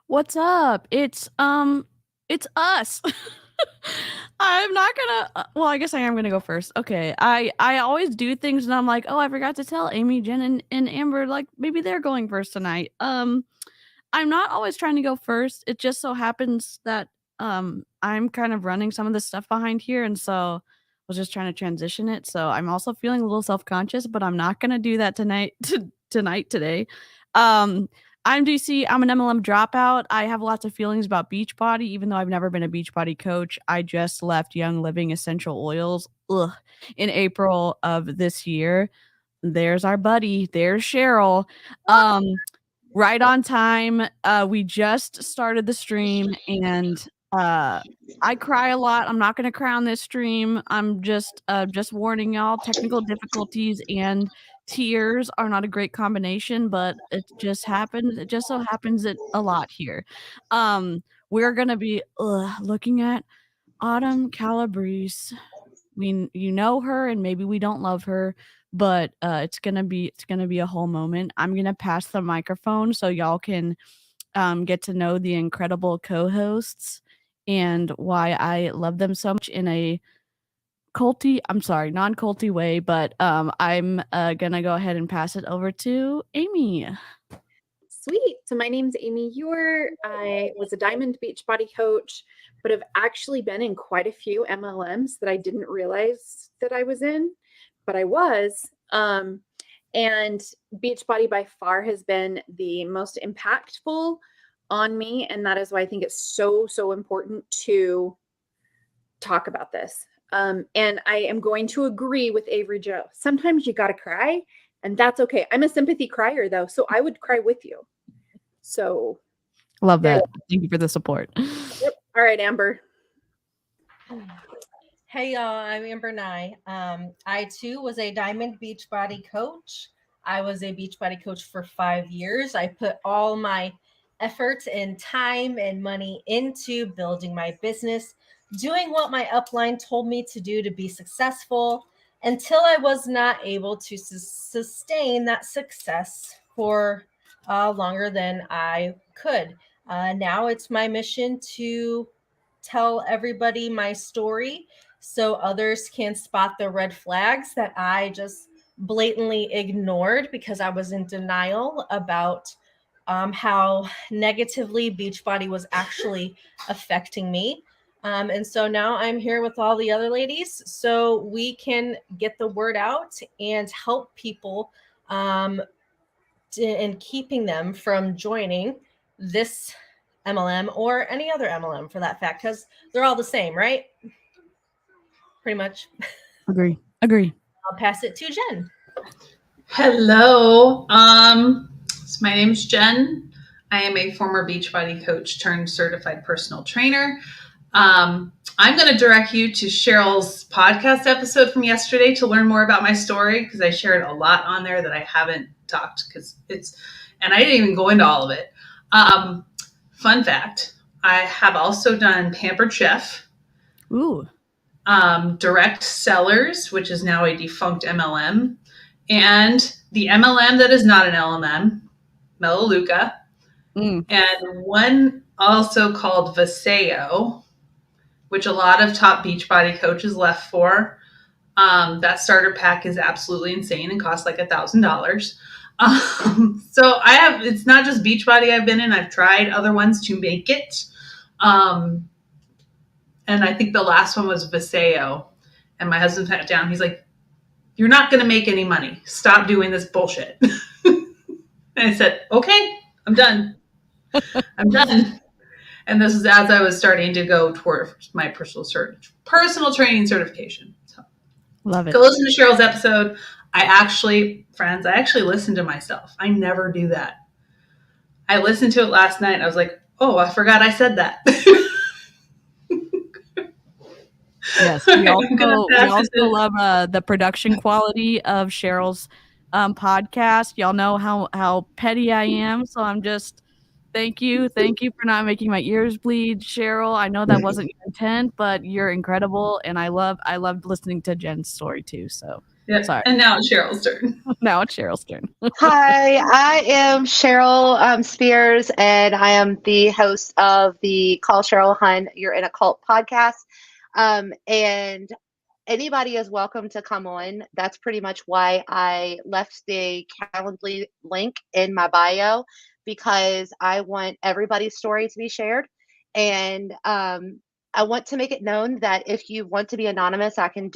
What's up? It's us. I'm not gonna well, I guess I am gonna go first. Okay. I always do things and I'm like, "Oh, I forgot to tell Amy, Jen, and Amber, like, maybe they're going first tonight." I'm not always trying to go first. It just so happens that, I'm kind of running some of the stuff behind here, and so I was just trying to transition it, so I'm also feeling a little self-conscious, but I'm not gonna do that today. Um, I'm DeeCee, I'm an MLM dropout. I have lots of feelings about Beachbody, even though I've never been a Beachbody coach. I just left Young Living Essential Oils, in April of this year. There's our buddy, there's Cheryl. Um Right on time. We just started the stream and I cry a lot. I'm not gonna cry on this stream. I'm just warning y'all, technical difficulties and tears are not a great combination, but it just so happens that a lot here. We're gonna be looking at Autumn Calabrese. You know her and maybe we don't love her, but it's gonna be a whole moment. I'm gonna pass the microphone so y'all can get to know the incredible co-hosts and why I love them so much in a non-culty way, but I'm gonna go ahead and pass it over to Amy. Sweet. So my name's Amy Ewer. I was a Diamond Beachbody coach, but have actually been in quite a few MLMs that I didn't realize that I was in, but I was. And Beachbody by far has been the most impactful on me. And that is why I think it's so, so important to talk about this. And I am going to agree with Avery Joe. Sometimes you got to cry, and that's okay. I'm a sympathy crier, though, so I would cry with you. So love that. Thank you for the support. Yep. All right, Amber. Hey, y'all. I'm Amber Nye. I, too, was a Diamond Beachbody coach. I was a Beachbody coach for 5 years. I put all my effort and time and money into building my business, doing what my upline told me to do to be successful until I was not able to sustain that success for longer than I could. Now it's my mission to tell everybody my story so others can spot the red flags that I just blatantly ignored because I was in denial about how negatively Beachbody was actually affecting me. And so now I'm here with all the other ladies so we can get the word out and help people in keeping them from joining this MLM or any other MLM for that fact, because they're all the same, right? Pretty much. Agree. I'll pass it to Jen. Hello. So my name's Jen. I am a former Beachbody coach turned certified personal trainer. I'm going to direct you to Cheryl's podcast episode from yesterday to learn more about my story, because I shared a lot on there that I haven't talked and I didn't even go into all of it. Fun fact, I have also done Pampered Chef. Ooh. Direct Sellers, which is now a defunct MLM, and the MLM that is not an LMM, Melaleuca, Mm. and one also called 𝐔𝐒𝐄, which a lot of top Beachbody coaches left for. That starter pack is absolutely insane and costs like $1,000. So it's not just Beachbody I've been in. I've tried other ones to make it. And I think the last one was 𝐔𝐒𝐄. And my husband sat down. He's like, "You're not going to make any money. Stop doing this bullshit." And I said, "Okay, I'm done. I'm done." And this is as I was starting to go towards my personal training certification. So Love it. go listen to Cheryl's episode. I actually listen to myself. I never do that. I listened to it last night. And I was like, "Oh, I forgot I said that." Yes, we also love the production quality of Cheryl's podcast. Y'all know how petty I am, so I'm just thank you for not making my ears bleed, Cheryl. I know that wasn't your intent, but you're incredible, and I loved listening to Jen's story too. So yeah. Sorry. And now it's Cheryl's turn. Now it's Cheryl's turn. Hi, I am Cheryl Spears, and I am the host of the 𝐔𝐄 You're in a Cult podcast. And anybody is welcome to come on. That's pretty much why I left the Calendly link in my bio, because I want everybody's story to be shared. And I want to make it known that if you want to be anonymous, I can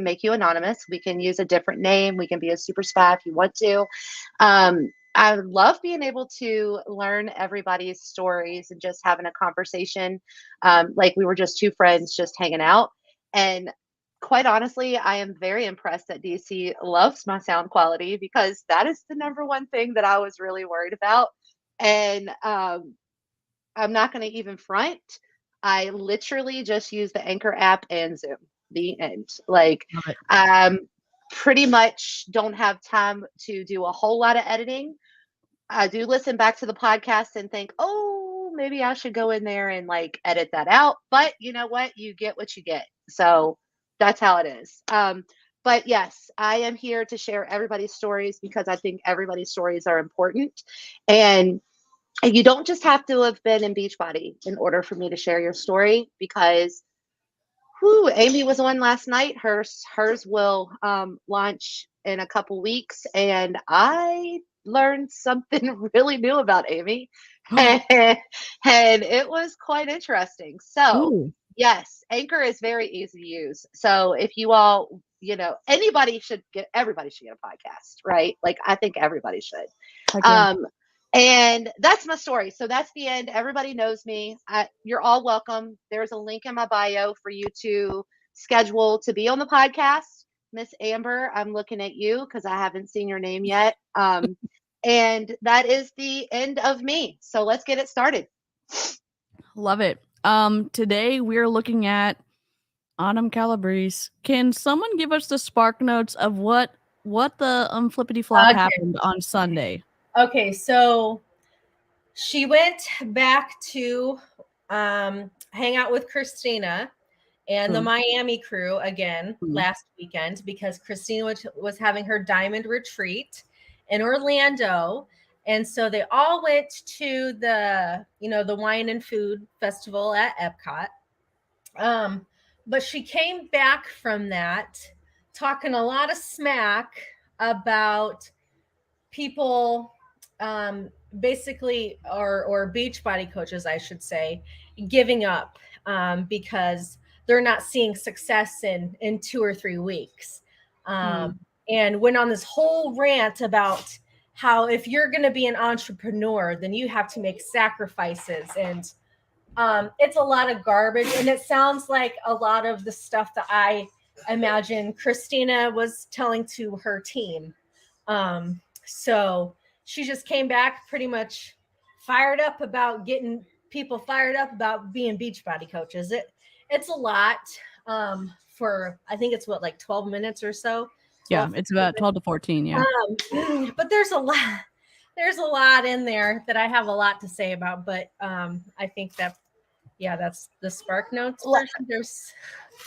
make you anonymous. We can use a different name. We can be a super spy if you want to. I love being able to learn everybody's stories and just having a conversation. Like we were just two friends just hanging out. And quite honestly, I am very impressed that DeeCee loves my sound quality, because that is the number one thing that I was really worried about. And I'm not going to even front. I literally just use the Anchor app and Zoom. The end. Like, pretty much don't have time to do a whole lot of editing. I do listen back to the podcast and think, oh, maybe I should go in there and like edit that out. But you know what? You get what you get. So that's how it is. But yes, I am here to share everybody's stories, because I think everybody's stories are important. And you don't just have to have been in Beachbody in order for me to share your story, because Amy was on last night. Hers will launch in a couple weeks, and I learned something really new about Amy, and it was quite interesting. So yes, Anchor is very easy to use. So if you all, everybody should get a podcast, right? Like I think everybody should. Okay. And that's my story. So that's the end. Everybody knows me. You're all welcome. There's a link in my bio for you to schedule to be on the podcast. Miss Amber, I'm looking at you because I haven't seen your name yet. And that is the end of me. So let's get it started. Love it. Today we're looking at Autumn Calabrese. Can someone give us the spark notes of what the flippity flop happened on Sunday? Okay, so she went back to hang out with Christina and the Miami crew again last weekend, because Christina was having her diamond retreat in Orlando. And so they all went to the wine and food festival at 𝐓𝐇𝐎𝐒𝐿. But she came back from that talking a lot of smack about people basically, or Beachbody coaches, I should say, giving up because they're not seeing success in 2 or 3 weeks. And went on this whole rant about how if you're going to be an entrepreneur, then you have to make sacrifices. And it's a lot of garbage. And it sounds like a lot of the stuff that I imagine Christina was telling to her team. So she just came back pretty much fired up about getting people fired up about being Beachbody coaches. It's a lot for, I think it's like 12 minutes or so. Yeah, it's about 12 to 14. Yeah. But there's a lot in there that I have a lot to say about, but I think that Yeah, that's the Spark Notes Le- version. There's,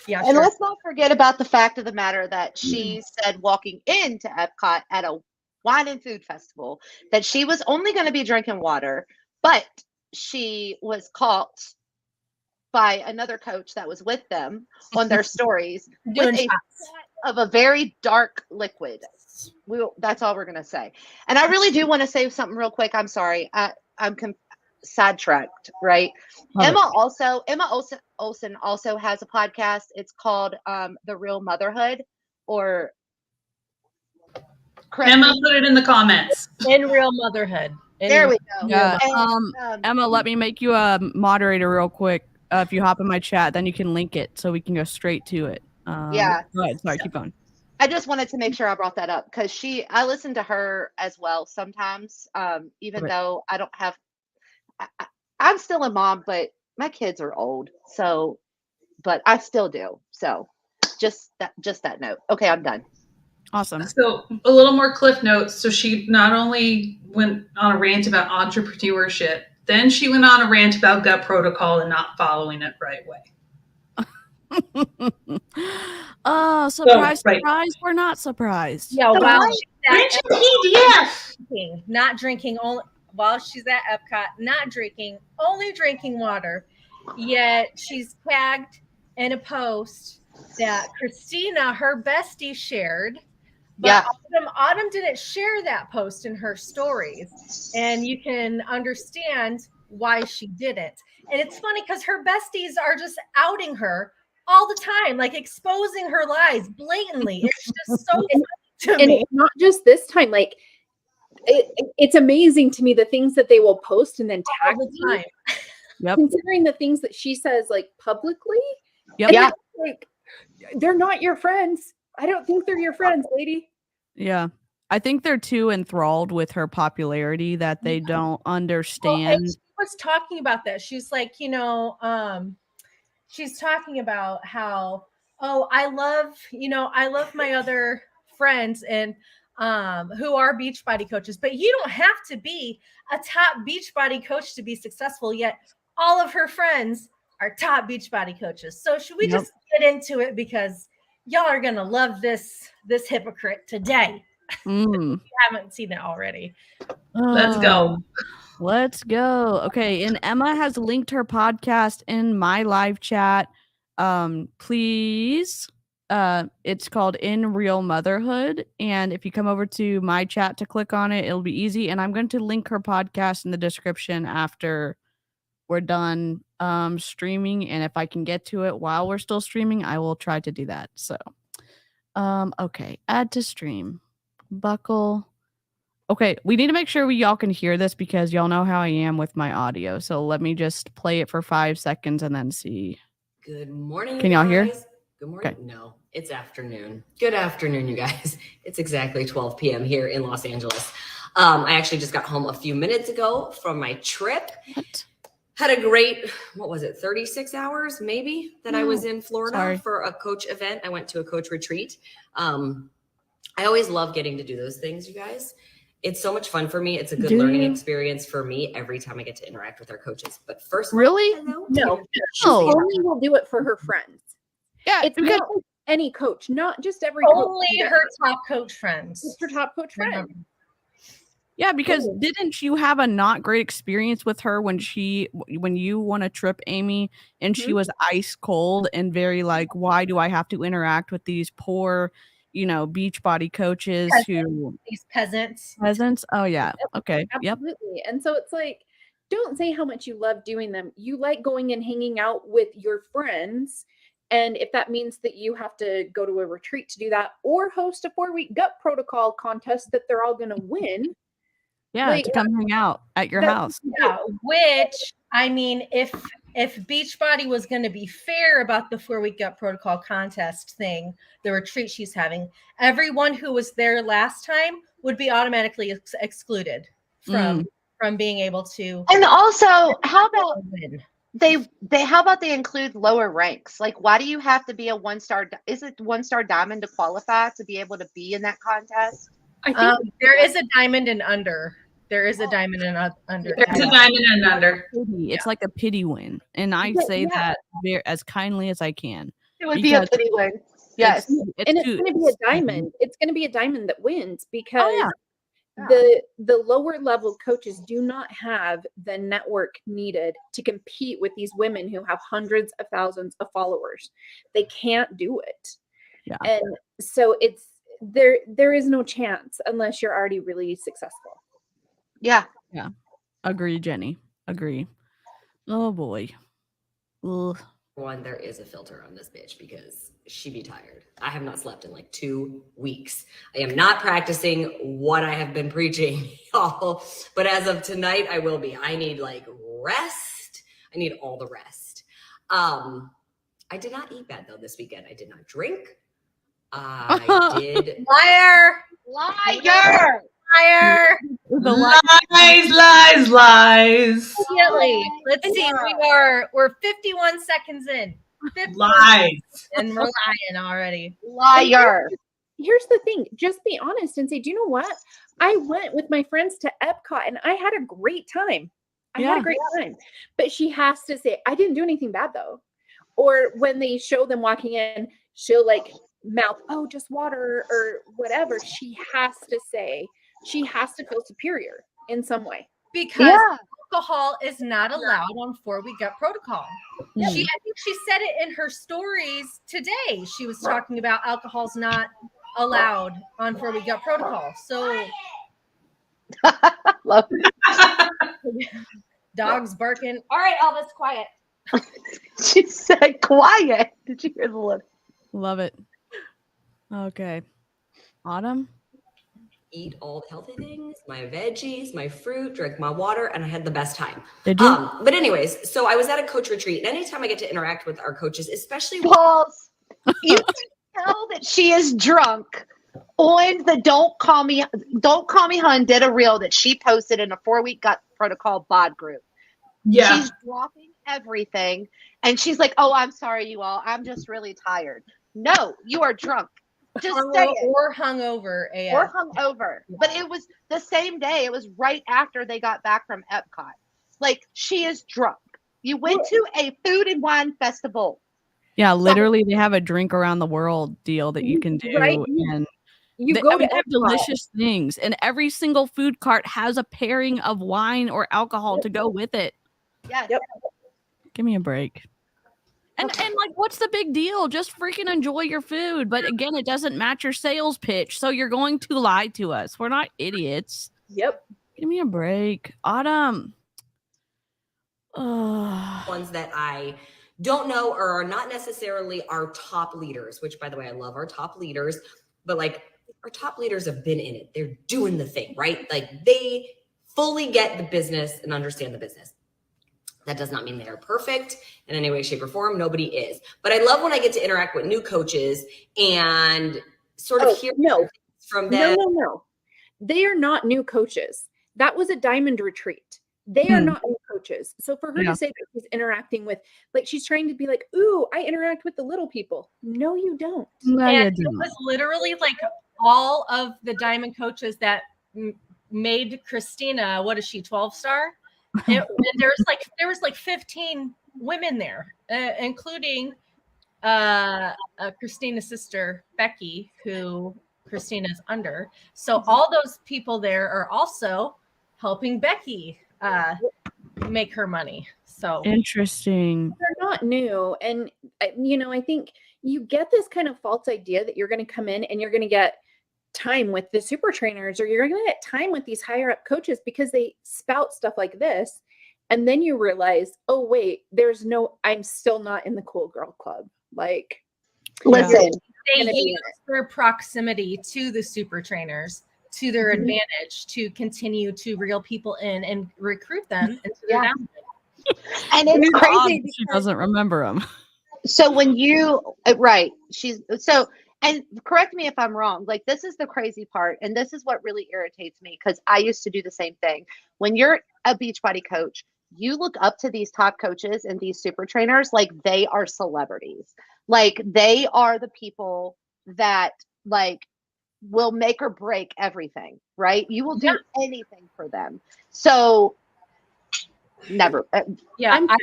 yeah, And sure. let's not forget about the fact of the matter that she said walking into Epcot at a wine and food festival that she was only going to be drinking water, but she was caught by another coach that was with them on their stories Doing with a shots. of a very dark liquid. That's all we're going to say. And I really do want to say something real quick. I'm sorry. I'm sidetracked, right? Emma Olsen also has a podcast. It's called The Real Motherhood, or Emma, put it in the comments. In Real Motherhood. there we go. Yeah. And, Emma, let me make you a moderator real quick. If you hop in my chat, then you can link it so we can go straight to it. Yeah. Go ahead. Sorry, keep going. I just wanted to make sure I brought that up because I listen to her as well sometimes, even though I don't have, I'm still a mom, but my kids are old. So, but I still do. So just that note. Okay, I'm done. Awesome. So a little more cliff notes. So she not only went on a rant about entrepreneurship, then she went on a rant about gut protocol and not following it right way. Oh, surprise, right. surprise. We're not surprised. Yeah, So while why- she's at PDF. not drinking only while she's at Epcot, not drinking, only drinking water. Yet she's tagged in a post that Christina, her bestie, shared. But Autumn didn't share that post in her stories. And you can understand why she didn't. And it's funny because her besties are just outing her all the time, like exposing her lies blatantly. It's just so funny to And me. it's not just this time, like it's amazing to me the things that they will post and then All tag the me, time. Yep. considering the things that she says like publicly. Yep. And Yeah. it's like they're not your friends. I don't think they're your friends, lady. Yeah. I think they're too enthralled with her popularity that they don't Well, understand. and she was talking about that. She's like, she's talking about how, I love my other friends and who are Beachbody coaches, but you don't have to be a top Beachbody coach to be successful. Yet all of her friends are top Beachbody coaches. So should we just get into it, because y'all are gonna love this hypocrite today. Mm. If you haven't seen it already. Let's go. Let's go. Okay, and Emma has linked her podcast in my live chat. Please. It's called In Real Motherhood, and if you come over to my chat to click on it, it'll be easy. And I'm going to link her podcast in the description after we're done streaming, and if I can get to it while we're still streaming, I will try to do that. So, okay, add to stream, buckle. Okay, we need to make sure y'all can hear this because y'all know how I am with my audio. So let me just play it for 5 seconds and then see. Good morning. Can y'all hear? Good morning. Okay. No, it's afternoon. Good afternoon, you guys. It's exactly 12 p.m. here in Los Angeles. I actually just got home a few minutes ago from my trip. What? Had a great, 36 hours maybe that I was in Florida Sorry. for a coach event. I went to a coach retreat. I always love getting to do those things, you guys. It's so much fun for me. It's a good learning experience for me every time I get to interact with our coaches. But first, Really? hello. No, she Oh. only will do it for her friends. Yeah, It's because not any coach, not just every coach. Only her top coach friends. Just her top coach friends. Remember. yeah, because didn't you have a not great experience with her when you won a trip, Amy, and she was ice cold and very like, why do I have to interact with these poor, Beachbody coaches These peasants. peasants? Oh yeah. Okay. Yep. Absolutely. And so it's like, don't say how much you love doing them. You like going and hanging out with your friends. And if that means that you have to go to a retreat to do that or host a 4-week gut protocol contest that they're all going to win. Yeah, Like, to come hang out at your that- house. Yeah, which I mean, if Beachbody was going to be fair about the 4-week gut protocol contest thing, the retreat she's having, everyone who was there last time would be automatically excluded from being able to And also, how about win. how about they include lower ranks? Like, why do you have to be a 1-star? Is it 1-star diamond to qualify to be able to be in that contest? I think There is a diamond and under. There is a diamond and under. There's a diamond and an under. It's like a pity win, and I say that as kindly as I can. It would be a pity win. Yes. And it's going to be a diamond. It's going to be a diamond that wins because the lower level coaches do not have the network needed to compete with these women who have hundreds of thousands of followers. They can't do it. Yeah. And so it's there is no chance unless you're already really successful. Yeah. Yeah. Agree, Jenny. Agree. Oh boy. Ugh. One, there is a filter on this bitch because she be tired. I have not slept in like 2 weeks. I am not practicing what I have been preaching, y'all. But as of tonight, I will be. I need like rest. I need all the rest. I did not eat bad though this weekend. I did not drink. I did. Liar! Lies. Immediately. Let's see. We're 51 seconds in. 51 Lies. and we're lying already. Liar. Here's the thing. Just be honest and say, do you know what? I went with my friends to Epcot and I had a great time. I had a great time. But she has to say, I didn't do anything bad though. Or when they show them walking in, she'll like mouth, oh, just water or whatever. She has to say, she has to feel superior in some way. Because alcohol is not allowed on 4-week gut protocol. I think she said it in her stories today. She was talking about alcohol's not allowed on 4-week gut protocol. So Love dogs barking. All right, Elvis, quiet. She said quiet. Did you hear the look? Love it. Okay. Autumn? Eat all the healthy things, my veggies, my fruit, drank my water, and I had the best time. Did you? But anyways, so I was at a coach retreat, and anytime I get to interact with our coaches, especially Balls. You can tell that she is drunk on the Don't Call Me Hun did a reel that she posted in a 4-week gut protocol bod group. Yeah. She's dropping everything. And she's like, oh, I'm sorry, you all. I'm just really tired. No, you are drunk. Just say it. Or hungover. Or hungover. But it was the same day. It was right after they got back from Epcot. Like, she is drunk. You went to a food and wine festival. Yeah, literally, they have a drink around the world deal that you can do. Right. And You they, go I mean, to they have Epcot. delicious things. And every single food cart has a pairing of wine or alcohol to go with it. Yes. Yep. Give me a break. And like, what's the big deal? Just freaking enjoy your food. But again, it doesn't match your sales pitch. So you're going to lie to us. We're not idiots. Yep. Give me a break. Autumn. ones that I don't know or are not necessarily our top leaders, which by the way, I love our top leaders, but like our top leaders have been in it. They're doing the thing, right? Like they fully get the business and understand the business. That does not mean they are perfect in any way, shape, or form. Nobody is. But I love when I get to interact with new coaches and sort of hear from them. No. They are not new coaches. That was a diamond retreat. They are not new coaches. So for her to say that she's interacting with, like, she's trying to be like, ooh, I interact with the little people. No, you don't. And it was literally like all of the diamond coaches that made Christina, what is she, 12-star? And there was like 15 women there, including Christina's sister Becky, who Christina's under. So all those people there are also helping Becky make her money. So interesting. They're not new, and I think you get this kind of false idea that you're going to come in and you're going to get time with the super trainers, or you're going to get time with these higher up coaches because they spout stuff like this. And then you realize, oh, wait, I'm still not in the cool girl club. Like, listen, they use their proximity to the super trainers to their advantage to continue to reel people in and recruit them into their downline. And it's crazy. She doesn't remember them. So when you, and correct me if I'm wrong, like this is the crazy part. And this is what really irritates me because I used to do the same thing. When you're a Beachbody coach, you look up to these top coaches and these super trainers like they are celebrities. Like they are the people that like will make or break everything, right? You will do anything for them. So never. Yeah, I'm I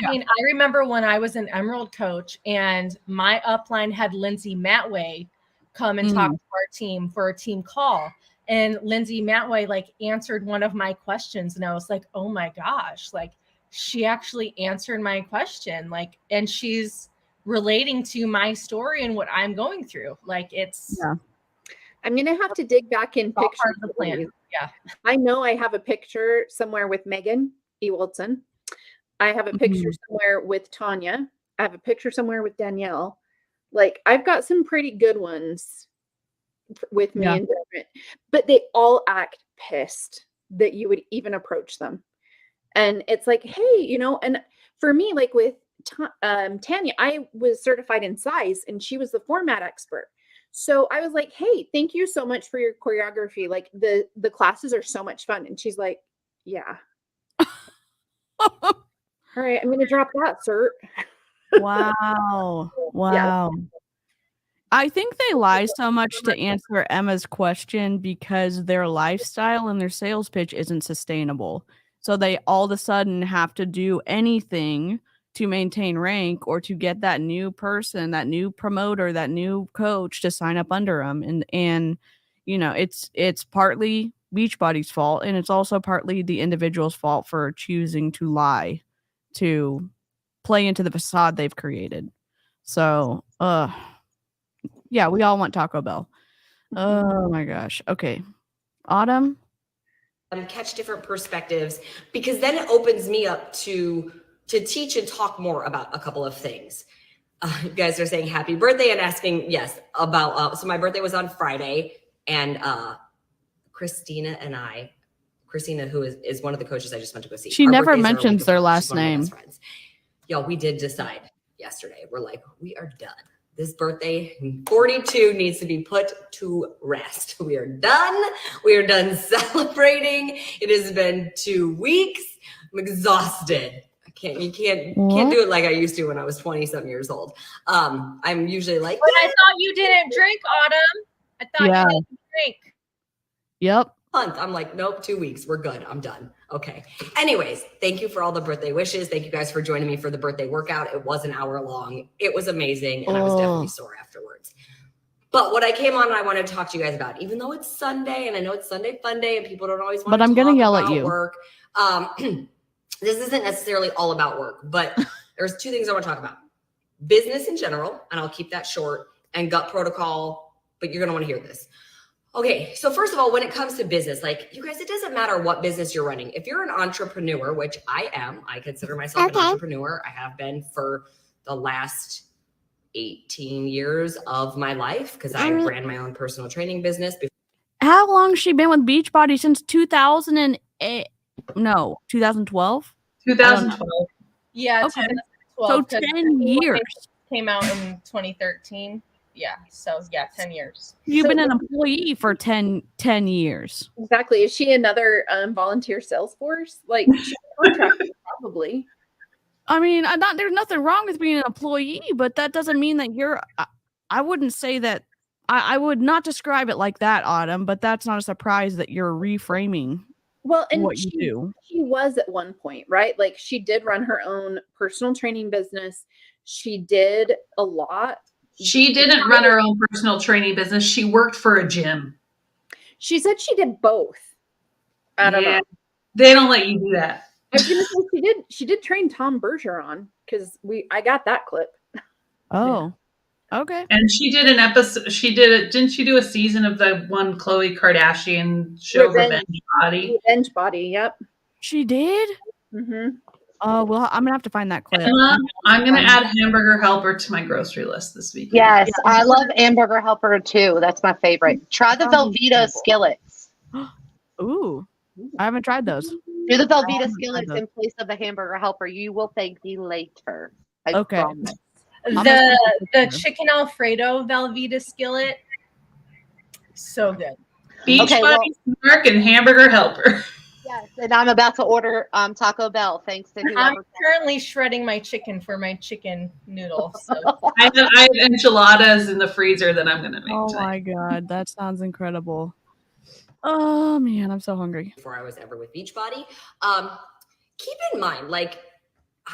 mean, I remember when I was an Emerald coach and my upline had Lindsay Matway come and talk to our team for a team call. And Lindsay Matway like answered one of my questions. And I was like, oh my gosh, like she actually answered my question. Like, and she's relating to my story and what I'm going through. Like it's I'm going to have to dig back in all pictures. part of the plan. Yeah. I know I have a picture somewhere with Megan Ewaldson. I have a picture somewhere with Tanya. I have a picture somewhere with Danielle. Like I've got some pretty good ones with me and Dermot, but they all act pissed that you would even approach them. And it's like, hey, you know, and for me, like with Tanya, I was certified in size and she was the format expert. So I was like, hey, thank you so much for your choreography. Like the classes are so much fun. And she's like, yeah. All right, I'm going to drop that, sir. Wow. Wow. I think they lie so much to answer Emma's question because their lifestyle and their sales pitch isn't sustainable. So they all of a sudden have to do anything to maintain rank or to get that new person, that new promoter, that new coach to sign up under them. And you know, it's partly Beachbody's fault, and it's also partly the individual's fault for choosing to lie to play into the facade they've created. So, yeah, we all want Taco Bell. Oh my gosh. Okay. Autumn? Catch different perspectives, because then it opens me up to teach and talk more about a couple of things. You guys are saying happy birthday and asking, yes, about, so my birthday was on Friday, and Christina, who is one of the coaches I just went to go see. She never mentions their last name. Y'all, we did decide yesterday. We're like, we are done. This birthday, 42, needs to be put to rest. We are done. We are done celebrating. It has been 2 weeks. I'm exhausted. You can't do it like I used to when I was 20-something years old. I'm usually like, but I thought you didn't drink, Autumn. I thought you didn't drink. Yep. Month. I'm like, nope, 2 weeks. We're good. I'm done. Okay. Anyways, thank you for all the birthday wishes. Thank you guys for joining me for the birthday workout. It was an hour long. It was amazing. And I was definitely sore afterwards. But what I came on and I wanted to talk to you guys about, even though it's Sunday and I know it's Sunday fun day and people don't always want to talk gonna yell about at you. Work. This isn't necessarily all about work, but there's 2 things I want to talk about. Business in general, and I'll keep that short, and gut protocol, but you're going to want to hear this. Okay, so first of all, when it comes to business, like you guys, it doesn't matter what business you're running. If you're an entrepreneur, which I am, I consider myself an entrepreneur. I have been for the last 18 years of my life because I ran my own personal training business. How long has she been with Beachbody? Since 2008? No, 2012? 2012. Yeah, Okay. 2012, So 10 years. Came out in 2013. Yeah, so yeah, 10 years. You've been an employee for 10 years. Exactly. Is she another volunteer sales force? Like she's contracted, probably. I mean, there's nothing wrong with being an employee, but that doesn't mean that you're. I wouldn't say that. I would not describe it like that, Autumn. But that's not a surprise that you're reframing. Well, and what you do. She was at one point, right? Like she did run her own personal training business. She did a lot. She didn't run her own personal training business. She worked for a gym. She said she did both. I don't know. They don't let you do that. I was gonna say she did train Tom Bergeron because I got that clip. Oh. Okay. And she did an episode. Didn't she do a season of the one Khloe Kardashian show, Revenge Body? Revenge Body, yep. She did? Mm-hmm. Oh, well, I'm gonna have to find that clip. Emma, I'm gonna add Hamburger Helper to my grocery list this week. Yes, I love Hamburger Helper too. That's my favorite. Try the Velveeta skillets. Ooh, I haven't tried those. Do the Velveeta skillets in place of the Hamburger Helper. You will thank me later. I promise. The chicken Alfredo Velveeta skillet, so good. Beachbody, SNARK, and Hamburger Helper. Yes, and I'm about to order Taco Bell thanks to I'm whoever. currently shredding my chicken for my chicken noodle. So I have enchiladas in the freezer that I'm gonna make Oh tonight. my god, that sounds incredible. Oh man, I'm so hungry. Before I was ever with Beachbody, keep in mind, like,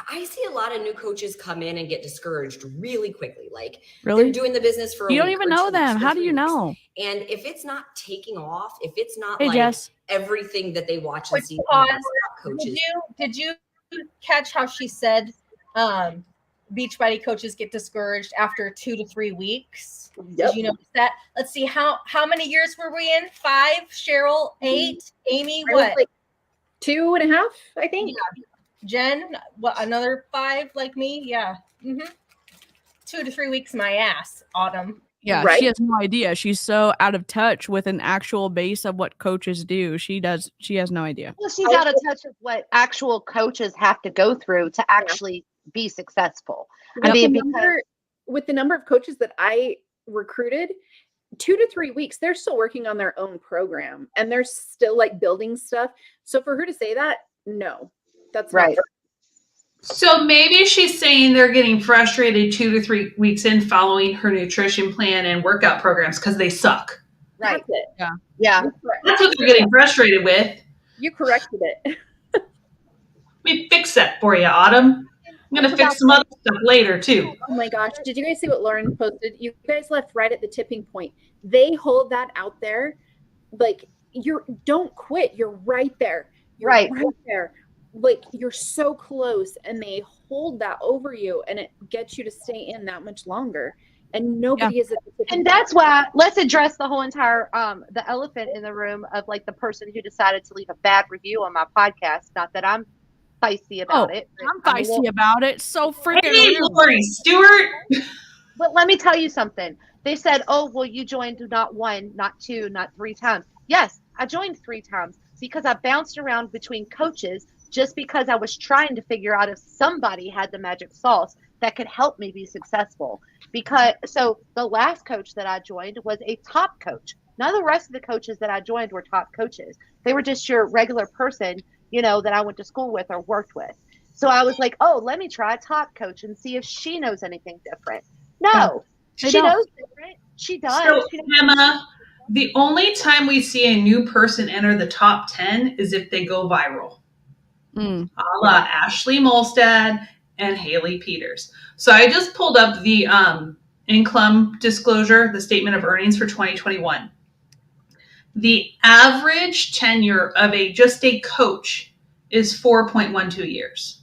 I see a lot of new coaches come in and get discouraged really quickly. Like, Really? they're doing the business for a You don't week even or 2 know weeks them. or How do 3 you weeks. know? And if it's not taking off, if it's not Hey, like Jess. everything that they watch and Quick see pause. from top coaches, Did you catch how she said Beachbody coaches get discouraged after 2 to 3 weeks? Yep. Did you notice that? Let's see, how many years were we in? 5, Cheryl, 8, Amy, I was what? like 2.5, I think. Yeah. Jen, what, another 5 like me? Yeah. 2 to 3 weeks, my ass, Autumn. Yeah, Right. she has no idea. She's so out of touch with an actual base of what coaches do. She has no idea. Well, she's out of touch with what actual coaches have to go through to actually be successful. I mean, because with the number of coaches that I recruited, 2 to 3 weeks, they're still working on their own program and they're still like building stuff. So for her to say that, no, that's not right. fair. So maybe she's saying they're getting frustrated 2 to 3 weeks in following her nutrition plan and workout programs because they suck. Right. That's it. Yeah. Yeah. That's what they're getting frustrated with. You corrected it. Let me fix that for you, Autumn. I'm going to fix some other stuff later, too. Oh my gosh. Did you guys see what Lauren posted? You guys left right at the tipping point. They hold that out there. Like, don't quit. You're right there. You're Right. there. Like, you're so close, and they hold that over you, and it gets you to stay in that much longer. And nobody is at the tipping And that's why let's address the whole entire the elephant in the room of like the person who decided to leave a bad review on my podcast. Not that I'm feisty about it. I'm feisty about it. So freaking Hey, rude. Lori Stewart. But let me tell you something. They said, oh, well, you joined not 1, not 2, not 3 times. Yes, I joined 3 times because I bounced around between coaches just because I was trying to figure out if somebody had the magic sauce that could help me be successful. So the last coach that I joined was a top coach. None of the rest of the coaches that I joined were top coaches. They were just your regular person, that I went to school with or worked with. So I was like, oh, let me try a top coach and see if she knows anything different. No, she knows different. She does. So, Emma, the only time we see a new person enter the top 10 is if they go viral. A la Ashley Molstad and Haley Peters. So I just pulled up the income disclosure, the statement of earnings for 2021. The average tenure of just a coach is 4.12 years.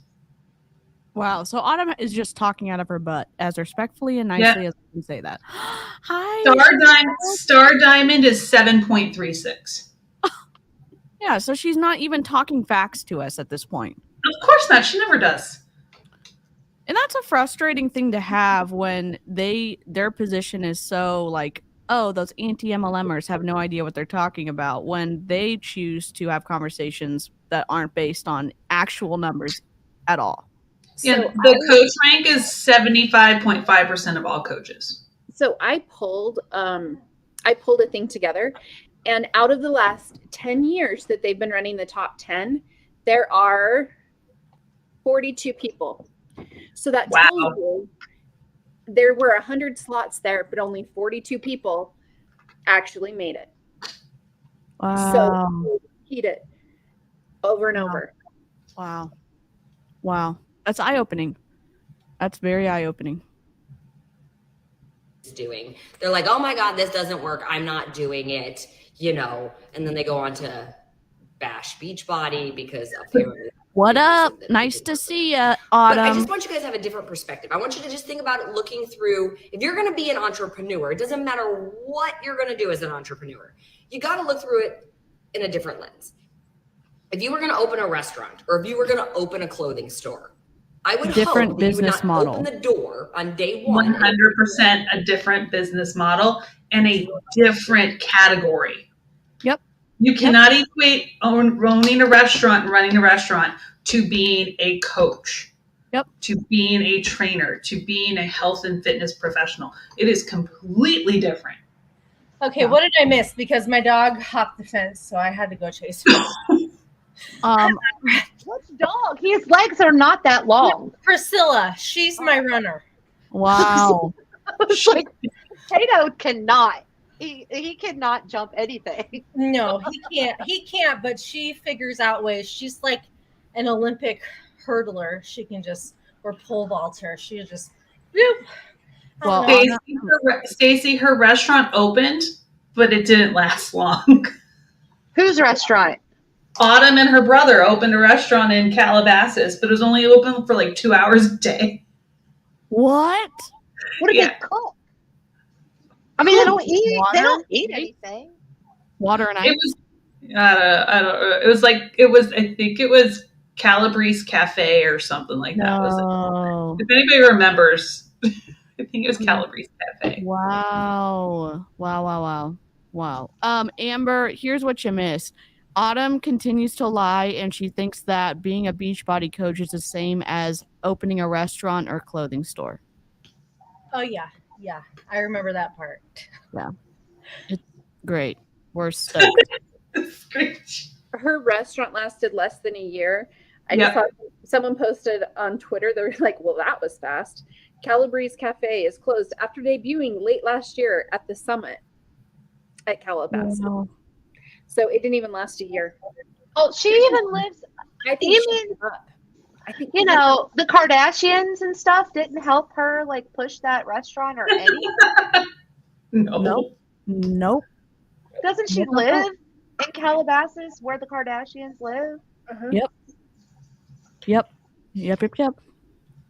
Wow. So Autumn is just talking out of her butt as respectfully and nicely as I can say that. Hi. Star Diamond is 7.36. Yeah, so she's not even talking facts to us at this point. Of course not. She never does. And that's a frustrating thing to have when their position is so like, oh, those anti-MLMers have no idea what they're talking about when they choose to have conversations that aren't based on actual numbers at all. Yeah, So the coach rank is 75.5% of all coaches. So I pulled a thing together, and out of the last 10 years that they've been running the top 10, there are 42 people. So that tells you there were 100 slots there, but only 42 people actually made it. Wow. So repeat it over and over. Wow. That's eye-opening. That's very eye-opening. Doing. They're like, oh my God, this doesn't work. I'm not doing it, and then they go on to bash Beachbody because apparently. What up? Nice to see you, Autumn. But I just want you guys to have a different perspective. I want you to just think about it looking through, if you're going to be an entrepreneur, it doesn't matter what you're going to do as an entrepreneur. You got to look through it in a different lens. If you were going to open a restaurant or if you were going to open a clothing store, I would different hope that business you would not model. open the door on day one. 100% a different business model and a different category. Yep. You cannot equate owning a restaurant and running a restaurant to being a coach. Yep. To being a trainer, to being a health and fitness professional. It is completely different. Okay, what did I miss? Because my dog hopped the fence, so I had to go chase him. Which dog? His legs are not that long. Priscilla, she's my runner. Wow. It's like Potato cannot. He cannot jump anything. No, he can't. He can't, but she figures out ways. She's like an Olympic hurdler. She can just, or pole vaulter. She just, whoop. Well, Stacy, her restaurant opened, but it didn't last long. Whose restaurant? Autumn and her brother opened a restaurant in Calabasas, but it was only open for like 2 hours a day. What? What do they cook? I mean, they don't eat. Water? They don't eat anything. Water and ice. It was, I don't know. It was like, I think it was Calabrese Cafe or something like that. No. If anybody remembers, I think it was Calabrese Cafe. Wow. Amber, here's what you missed. Autumn continues to lie, and she thinks that being a Beachbody coach is the same as opening a restaurant or clothing store. Oh yeah. I remember that part. Yeah. It's great. We're stoked. It's great. Her restaurant lasted less than a year. I just saw someone posted on Twitter. They were like, well, that was fast. Calabrese Cafe is closed after debuting late last year at the Summit at Calabasas. Wow. So it didn't even last a year. Oh, she even lives. I think I think You know, the Kardashians and stuff didn't help her like push that restaurant or anything. No. Nope. Doesn't she live in Calabasas where the Kardashians live? Yep.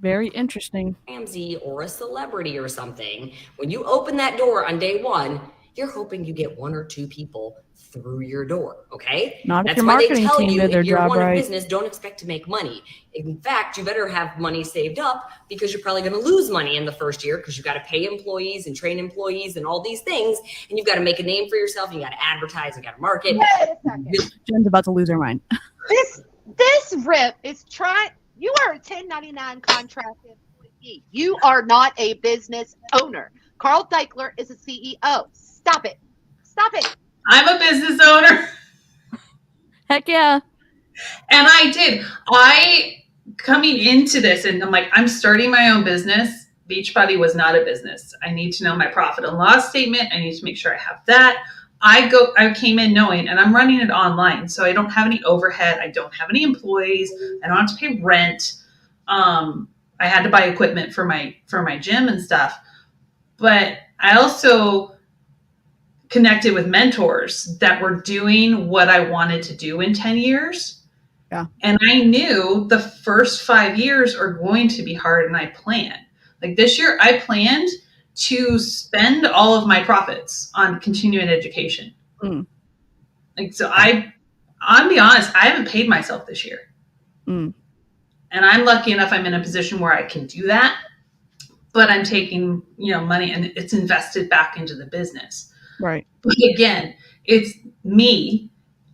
Very interesting. Ramsey or a celebrity or something, when you open that door on day one, you're hoping you get 1 or 2 people through your door, okay? Not if That's your why they marketing tell team you did their if you're job one in right. business, don't expect to make money. In fact, you better have money saved up because you're probably going to lose money in the first year because you've got to pay employees and train employees and all these things, and you've got to make a name for yourself. You got to advertise. You got to market. Wait a second. Jen's about to lose her mind. This rip is trying. You are a 1099 contracted employee. You are not a business owner. Carl Deichler is a CEO. Stop it. I'm a business owner. Heck yeah. And coming into this, and I'm like, I'm starting my own business. Beachbody was not a business. I need to know my profit and loss statement. I need to make sure I have that. I came in knowing, and I'm running it online, so I don't have any overhead. I don't have any employees. I don't have to pay rent. I had to buy equipment for my gym and stuff. But I also connected with mentors that were doing what I wanted to do in 10 years. Yeah. And I knew the first 5 years are going to be hard, and I planned. Like this year, I planned to spend all of my profits on continuing education. Like, so I'll be honest, I haven't paid myself this year. And I'm lucky enough I'm in a position where I can do that, but I'm taking, money and it's invested back into the business. Right. But again, it's me.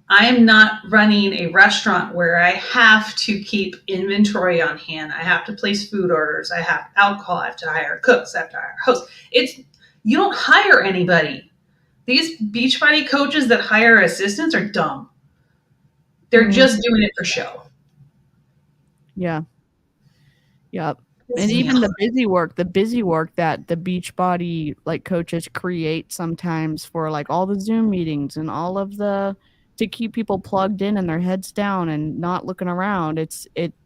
I'm not running a restaurant where I have to keep inventory on hand. I have to place food orders. I have alcohol. I have to hire cooks. I have to hire hosts. You don't hire anybody. These Beachbody coaches that hire assistants are dumb. They're just doing it for show. Yeah. Yep. And even the busy work that the Beachbody like coaches create sometimes for like all the Zoom meetings and all of to keep people plugged in and their heads down and not looking around.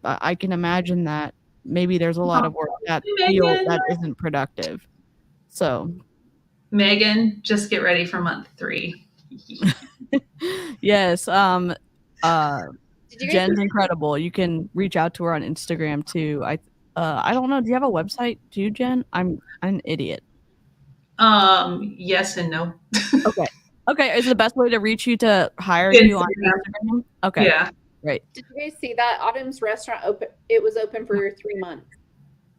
I can imagine that maybe there's a lot of work that isn't productive. So Megan, just get ready for month 3. yes. Jen's incredible. You can reach out to her on Instagram too. I don't know. Do you have a website too, Jen? I'm an idiot. Yes and no. Okay. Is the best way to reach you to hire you on Instagram? Okay. Yeah. Great. Did you guys see that Autumn's restaurant open? It was open for 3 months.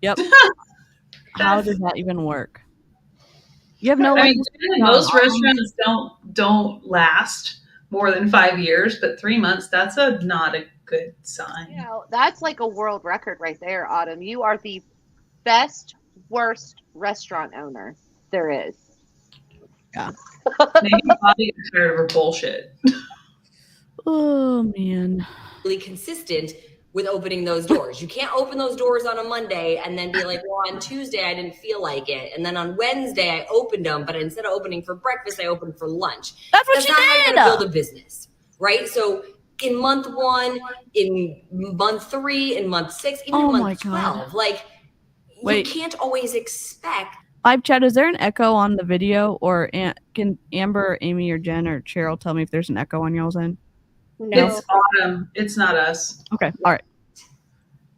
Yep. How does that even work? You have no. Most restaurants don't last more than 5 years, but 3 months, that's not a good sign. That's like a world record right there, Autumn. You are the worst restaurant owner there is. Yeah. Maybe Bobby is tired of her bullshit. Oh man. Really consistent with opening those doors. You can't open those doors on a Monday and then be like, well, on Tuesday I didn't feel like it, and then on Wednesday I opened them, but instead of opening for breakfast, I opened for lunch. That's what That's she not how you're did. gonna build a business, right? So in month 1, in month 3, in month 6, even Oh in my month God. 12, like Wait. you can't always expect. Live chat, is there an echo on the video, or can Amber, Amy, or Jen, or Cheryl tell me if there's an echo on y'all's end? No. It's Autumn. It's not us. Okay, all right.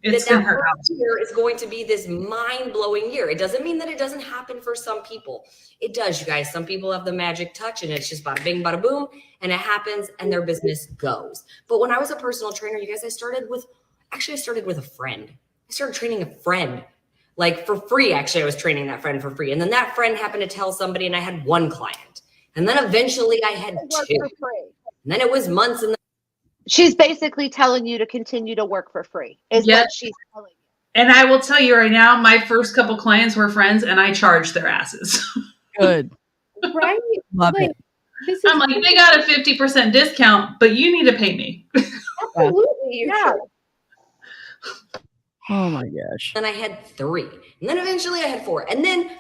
It's that in her first house. year is going to be this mind-blowing year. It doesn't mean that it doesn't happen for some people. It does, you guys. Some people have the magic touch and it's just bada bing, bada boom, and it happens and their business goes. But when I was a personal trainer, you guys, I started with a friend. I started training a friend, like for free. Actually, I was training that friend for free. And then that friend happened to tell somebody and I had 1 client. And then eventually I had 2. And then it was months and She's basically telling you to continue to work for free, is Yes. what she's telling you. And I will tell you right now, my first couple clients were friends and I charged their asses. Good. Right? Love Like, it. this is I'm like, they got a 50% discount, but you need to pay me. absolutely you Yeah. should. Oh my gosh. then I had 3. And then eventually I had 4. And then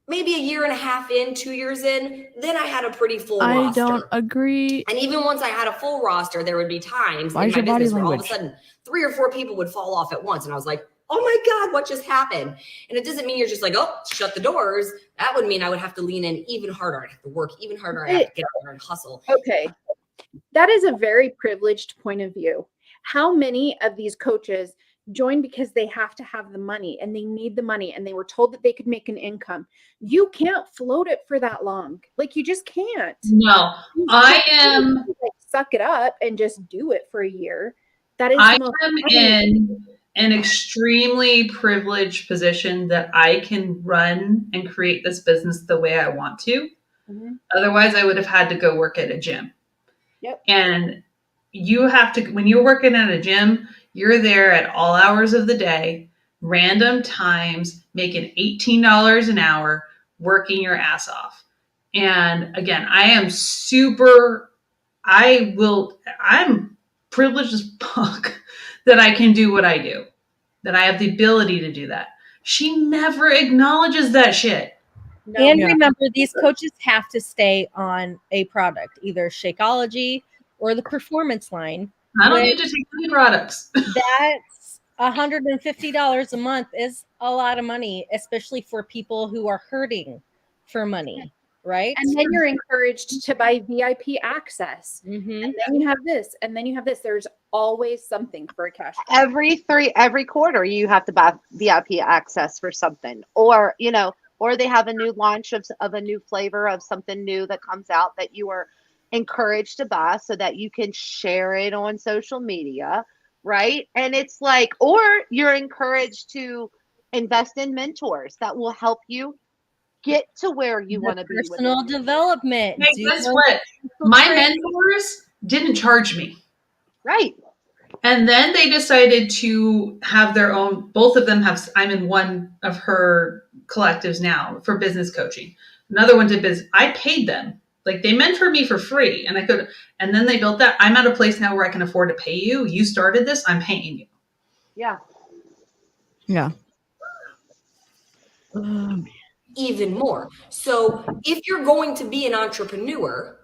maybe a year and a half in, 2 years in, then I had a pretty full I roster. don't agree. And even once I had a full roster, there would be times Why in is my your body business where all of a language? sudden 3 or 4 people would fall off at once. And I was like, oh my God, what just happened? And it doesn't mean you're just like, oh, shut the doors. That would mean I would have to lean in even harder. I'd have to work even harder. I have to get out there and hustle. Okay. That is a very privileged point of view. How many of these coaches join because they have to have the money and they need the money and they were told that they could make an income? You can't float it for that long. Like, you just can't. No, I am Like, suck it up and just do it for a year. That is I the most am in an extremely privileged position that I can run and create this business the way I want to. Mhm. Otherwise, I would have had to go work at a gym. Yep. And you have to, when you're working at a gym, you're there at all hours of the day, random times, making $18 an hour, working your ass off. And again, I'm privileged as fuck that I can do what I do, that I have the ability to do that. She never acknowledges that shit. No. And Yeah. remember, these coaches have to stay on a product, either Shakeology or the performance line. I don't Which- need to take any products. That's $150 a month is a lot of money, especially for people who are hurting for money, right? And then you're encouraged to buy VIP access. Mhm. And then you have this, and then you have this. There's always something for a cash cow. Every quarter you have to buy VIP access for something, or or they have a new launch of a new flavor of something new that comes out that you are encouraged to buy so that you can share it on social media, right? And it's like, or you're encouraged to invest in mentors that will help you get to where you want to be. with Personal it. development. Hey, do guess those what? physical My training. mentors didn't charge me. Right. And then they decided to have their own, both of them have, I'm in one of her collectives now for business coaching. Another one did business. I paid them. Like, they mentored me for free and and then they built that. I'm at a place now where I can afford to pay you. You started this, I'm paying you. Yeah. Yeah. Even more. So if you're going to be an entrepreneur,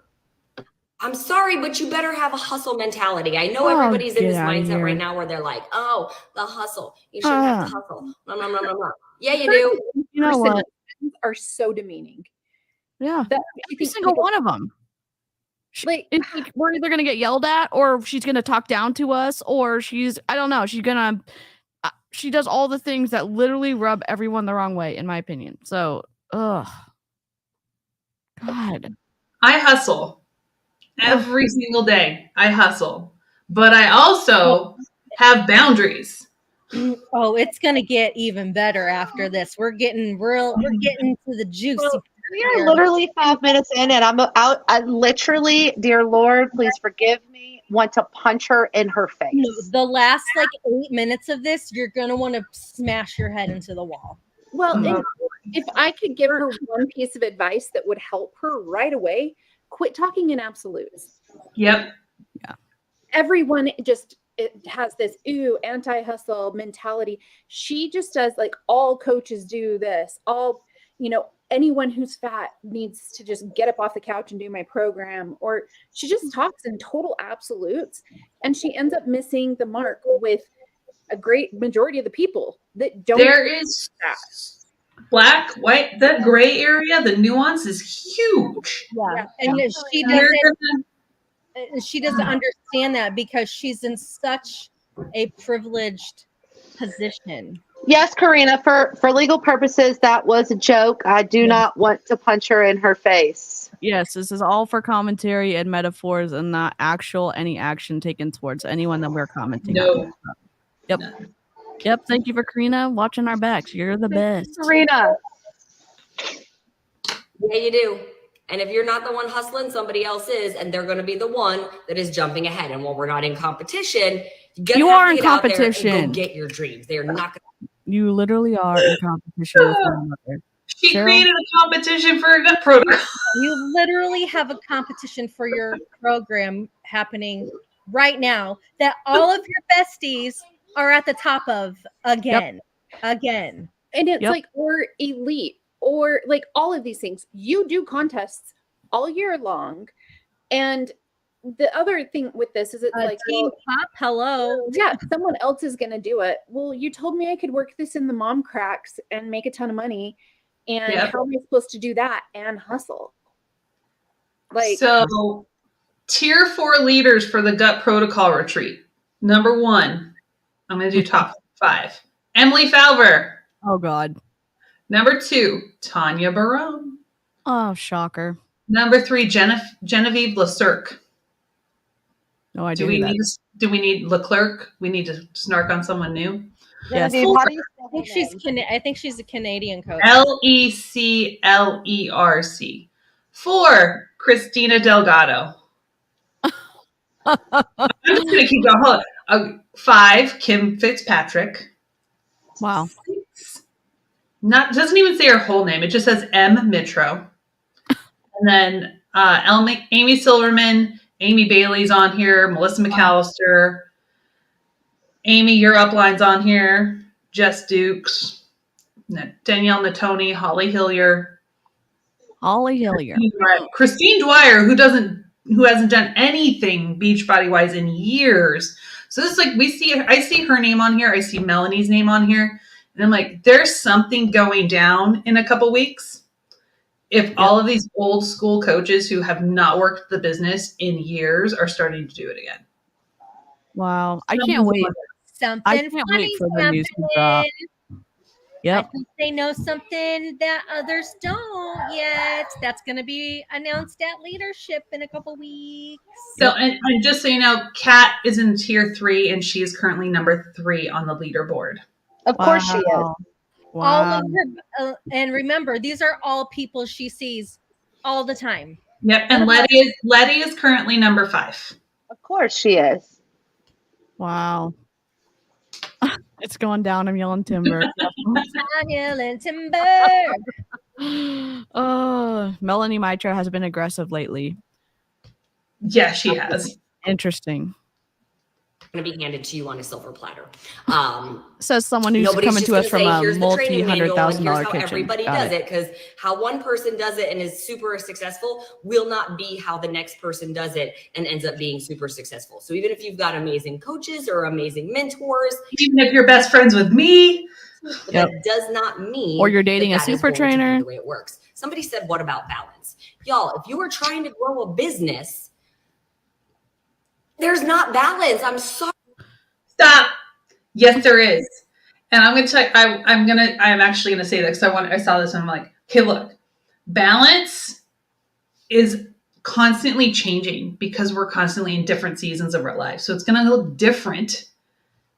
I'm sorry, but you better have a hustle mentality. I know Oh, everybody's in get this outta mindset here. right now where they're like, oh, the hustle. You shouldn't have to hustle. Blah, blah, blah, blah, blah. Yeah, you do. You know what? Are so demeaning. Yeah. That Every single one of them. Like, It's like we're either gonna get yelled at, or she's gonna talk down to us, or I don't know, she's gonna she does all the things that literally rub everyone the wrong way, in my opinion. So, God. I hustle every single day. I hustle, but I also have boundaries. Oh, it's gonna get even better after this. We're getting to the juice. Well, we are literally 5 minutes in, and I'm out. I literally, dear Lord, please forgive me, want to punch her in her face. No, the last 8 minutes of this, you're gonna want to smash your head into the wall. well, Mhm. if I could give her one piece of advice that would help her right away, quit talking in absolutes. Yep. everyone it has this anti-hustle mentality. She just does like all coaches do this. All, anyone who's fat needs to just get up off the couch and do my program. Or she just talks in total absolutes, and she ends up missing the mark with a great majority of the people that don't. There is that. Black, white, the gray area, the nuance is huge. Yeah. And she doesn't understand that because she's in such a privileged position. Yes, Karina, for legal purposes, that was a joke. I do not want to punch her in her face. Yes, this is all for commentary and metaphors and not any action taken towards anyone that we're commenting on. Yep. No. Yep. Thank you for Karina watching our backs. You're the best. Karina. Yeah, you do. And if you're not the one hustling, somebody else is, and they're going to be the one that is jumping ahead. And while we're not in competition, you are in competition. And go get your dreams. They are not going to. You literally are in competition with one another. She created a competition for a gut protocol. You literally have a competition for your program happening right now that all of your besties are at the top of again. And it's like, or elite, or like all of these things. You do contests all year long. And the other thing with this is it's like Team Pop, hello. Yeah, someone else is gonna do it. Well, you told me I could work this in the mom cracks and make a ton of money. And how am I supposed to do that and hustle? Like, so tier 4 leaders for the gut protocol retreat. Number 1, I'm gonna do top 5. Emily Falver. Oh God. Number 2, Tanya Barone. Oh, shocker. Number 3, Genevieve LeClerc. No idea. Do we need Leclerc? We need to snark on someone new. Yes. I think she's a Canadian coach. 𝐓𝐇𝐎𝐒𝐅𝐔. 4, Christina Delgado. I'm just gonna keep going. 5, Kim Fitzpatrick. Wow. 6, doesn't even say her whole name. It just says M. Mitro. And then Amy Silverman, Amy Bailey's on here, Melissa McAllister, Amy, your upline's on here, Jess Dukes, Danielle Natoni, Holly Hillier. Christine Dwyer, who hasn't done anything Beachbody wise in years. So this is like I see her name on here, I see Melanie's name on here, and I'm like, there's something going down in a couple weeks. If all of these old school coaches who have not worked the business in years are starting to do it again. Wow. I can't wait. I can't wait for the news to drop. Yep. I think they know something that others don't yet. That's going to be announced at leadership in a couple weeks. So, and just so you know, Kat is in tier 3 and she is currently number 3 on the leaderboard. Of course she is. Wow. All of her, and remember, these are all people she sees all the time. Yep, and Letty is currently number 5. Of course she is. Wow. It's going down. I'm yelling timber. I'm yelling timber. Melanie Mitra has been aggressive lately. Yeah, she has. Interesting. Going to be handed to you on a silver platter. Says someone who's coming to us from a multi-$100,000 kitchen. Everybody does it, because how one person does it and is super successful will not be how the next person does it and ends up being super successful. So even if you've got amazing coaches or amazing mentors, even if you're best friends with me, that does not mean, or you're dating a super trainer. The way it works. Somebody said, "What about balance, y'all? If you are trying to grow a business, there's not balance." I'm sorry. Stop. Yes, there is. And I'm going to check. I'm actually going to say that because I saw this and I'm like, okay, look, balance is constantly changing because we're constantly in different seasons of our life. So it's going to look different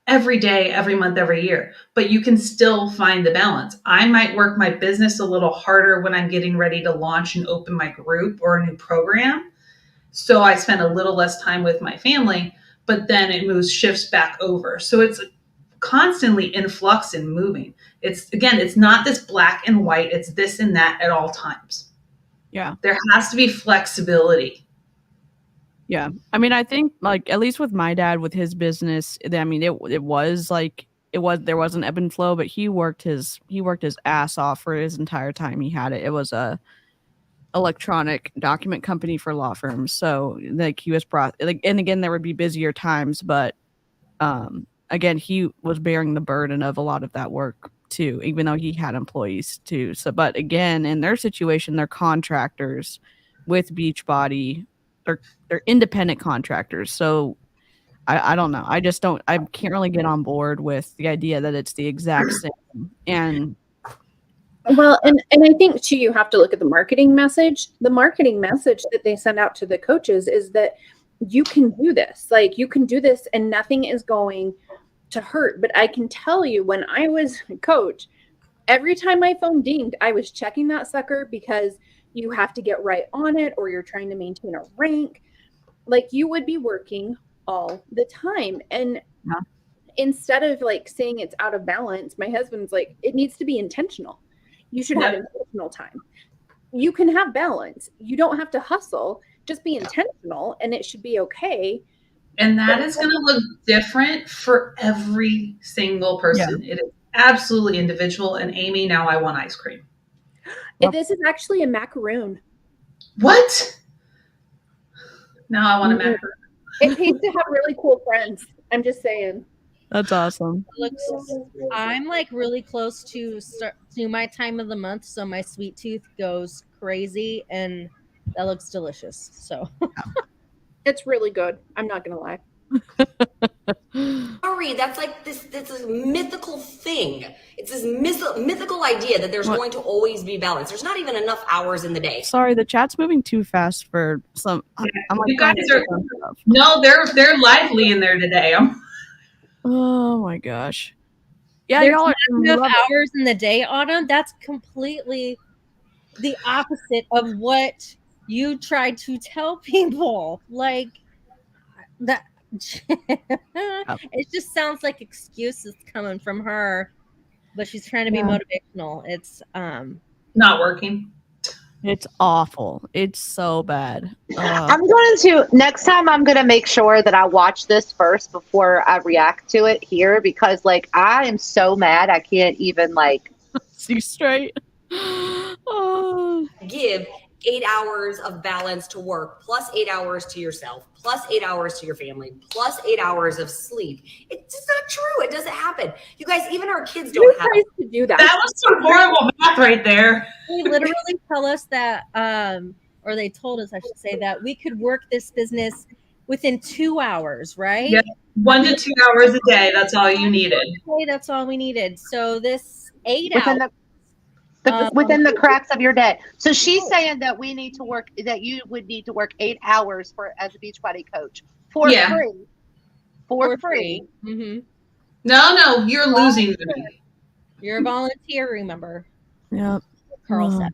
every day, every month, every year, but you can still find the balance. I might work my business a little harder when I'm getting ready to launch and open my group or a new program. So I spend a little less time with my family, but then it shifts back over. So it's constantly in flux and moving. It's not this black and white. It's this and that at all times. Yeah. There has to be flexibility. Yeah. I mean, I think like at least with my dad with his business, I mean it was like there was an ebb and flow, but he worked his ass off for his entire time he had it. It was a electronic document company for law firms. So like he was and again there would be busier times, but again he was bearing the burden of a lot of that work too, even though he had employees too. So but again, in their situation, they're contractors with Beachbody. They're independent contractors. So I don't know. I can't really get on board with the idea that it's the exact same. And well, and I think too, you have to look at the marketing message. The marketing message that they send out to the coaches is that you can do this. Like you can do this and nothing is going to hurt. But I can tell you, when I was a coach, every time my phone dinged, I was checking that sucker, because you have to get right on it or you're trying to maintain a rank. Like you would be working all the time. And instead of like saying it's out of balance, my husband's like, it needs to be intentional. You should have intentional time. You can have balance. You don't have to hustle. Just be intentional and it should be okay. And that is going to look different for every single person. It is absolutely individual. And Amy, now I want ice cream. This is actually a macaroon. What? Now I want a macaroon. It pays to have really cool friends. I'm just saying. That's awesome. I'm like really close to my time of the month, so my sweet tooth goes crazy, and that looks delicious. So it's really good. I'm not gonna lie. Sorry, that's like this mythical thing. It's this mythical idea that there's going to always be balance. There's not even enough hours in the day. Sorry, the chat's moving too fast for some. I'm like, you guys are no, they're lively in there today. Oh my gosh. Yeah, there's y'all not enough hours in the day, Autumn. That's completely the opposite of what you tried to tell people. Like that. It just sounds like excuses coming from her, but she's trying to be motivational. It's not working. It's awful. It's so bad. Next time I'm going to make sure that I watch this first before I react to it here, because like I am so mad I can't even like see straight. Give 8 hours of balance to work, plus 8 hours to yourself, plus 8 hours to your family, plus 8 hours of sleep. It's just not true. It doesn't happen. You guys, even our kids don't have to do that. That was some horrible math right there. They literally tell us that, or they told us, I should say, that we could work this business within 2 hours, right? Yeah, 1 to 2 hours a day. That's all you needed. Okay, that's all we needed. So this 8 hours. Within the cracks of your day. So she's saying that you would need to work 8 hours as a Beachbody coach for free. For free. Mm-hmm. No, you're losing me. You're a volunteer, remember? Yep. Carl said.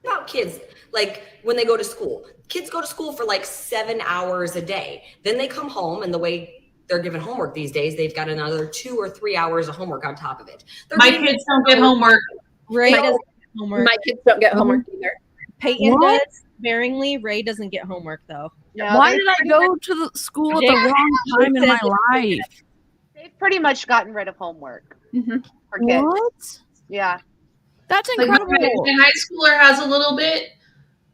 About kids, like when they go to school. Kids go to school for like 7 hours a day. Then they come home, and the way they're given homework these days, they've got another 2 or 3 hours of homework on top of it. My kids don't get homework. Ray doesn't get homework. My kids don't get homework either. Peyton does, sparingly. Ray doesn't get homework though. Yeah, why did I go to the school at the wrong time in my life? They've pretty much gotten rid of homework for kids. What? Yeah. That's incredible. Like my high schooler has a little bit,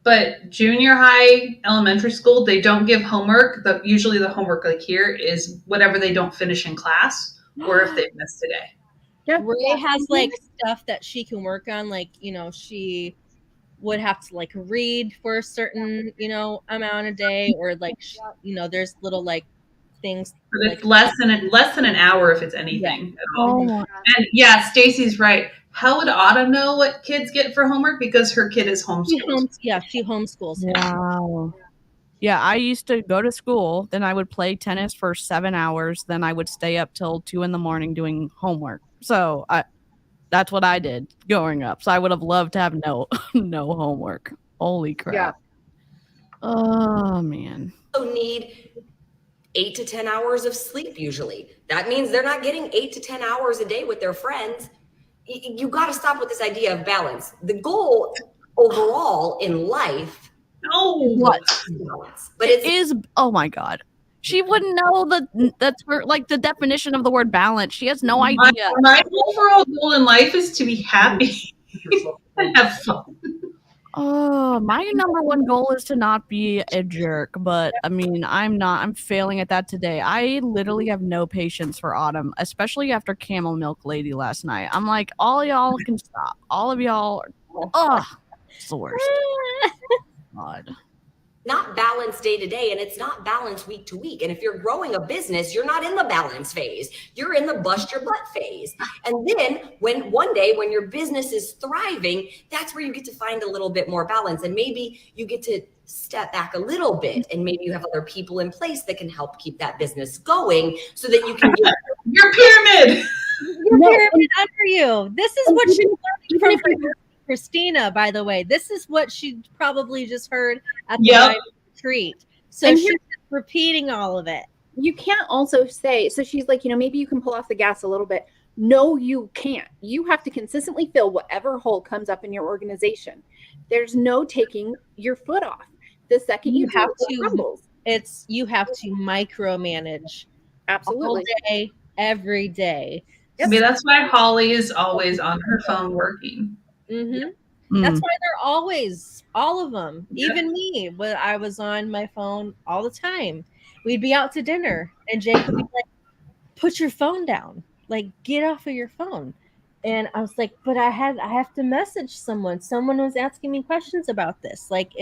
but junior high, elementary school, they don't give homework. Usually the homework like here is whatever they don't finish in class or if they've missed a day. Yeah. Ray has like stuff that she can work on. Like, she would have to like read for a certain, amount a day, or like, there's little like things. But it's less than an hour if it's anything at all. Oh, and yeah, Stacy's right. How would Autumn know what kids get for homework? Because her kid is homeschooled. She homeschools him. wow. Yeah, I used to go to school, then I would play tennis for 7 hours, then I would stay up till 2 a.m. doing homework. So that's what I did growing up. So I would have loved to have no homework. Holy crap. Yeah. Oh man. Need 8 to 10 hours of sleep usually. That means they're not getting 8 to 10 hours a day with their friends. You got to stop with this idea of balance. The goal overall in life No. What? But It is. Oh my God. She wouldn't know that's like the definition of the word balance. She has no idea. My overall goal in life is to be happy and have fun. Oh, my number one goal is to not be a jerk, but I mean, I'm not. I'm failing at that today. I literally have no patience for Autumn, especially after Camel Milk Lady last night. I'm like, all y'all can stop. All of y'all are, it's the worst. God. Not balanced day to day, and it's not balanced week to week. And if you're growing a business, you're not in the balance phase. You're in the bust your butt phase. And then when one day when your business is thriving, that's where you get to find a little bit more balance. And maybe you get to step back a little bit, and maybe you have other people in place that can help keep that business going so that you can get your pyramid. Your pyramid under you. This is what she's learning from Christina, by the way. This is what she probably just heard at the retreat. So And she's repeating all of it. You can't also say, so she's like, maybe you can pull off the gas a little bit. No, you can't. You have to consistently fill whatever hole comes up in your organization. There's no taking your foot off. The second you have to, you have to micromanage. Absolutely. All day, every day. I mean, that's why Holly is always on her phone working. Mm-hmm. That's why they're always, all of them, even me, when I was on my phone all the time. We'd be out to dinner and Jake would be like, put your phone down, like get off of your phone. And I was like, but I have to message someone. Someone was asking me questions about this. Like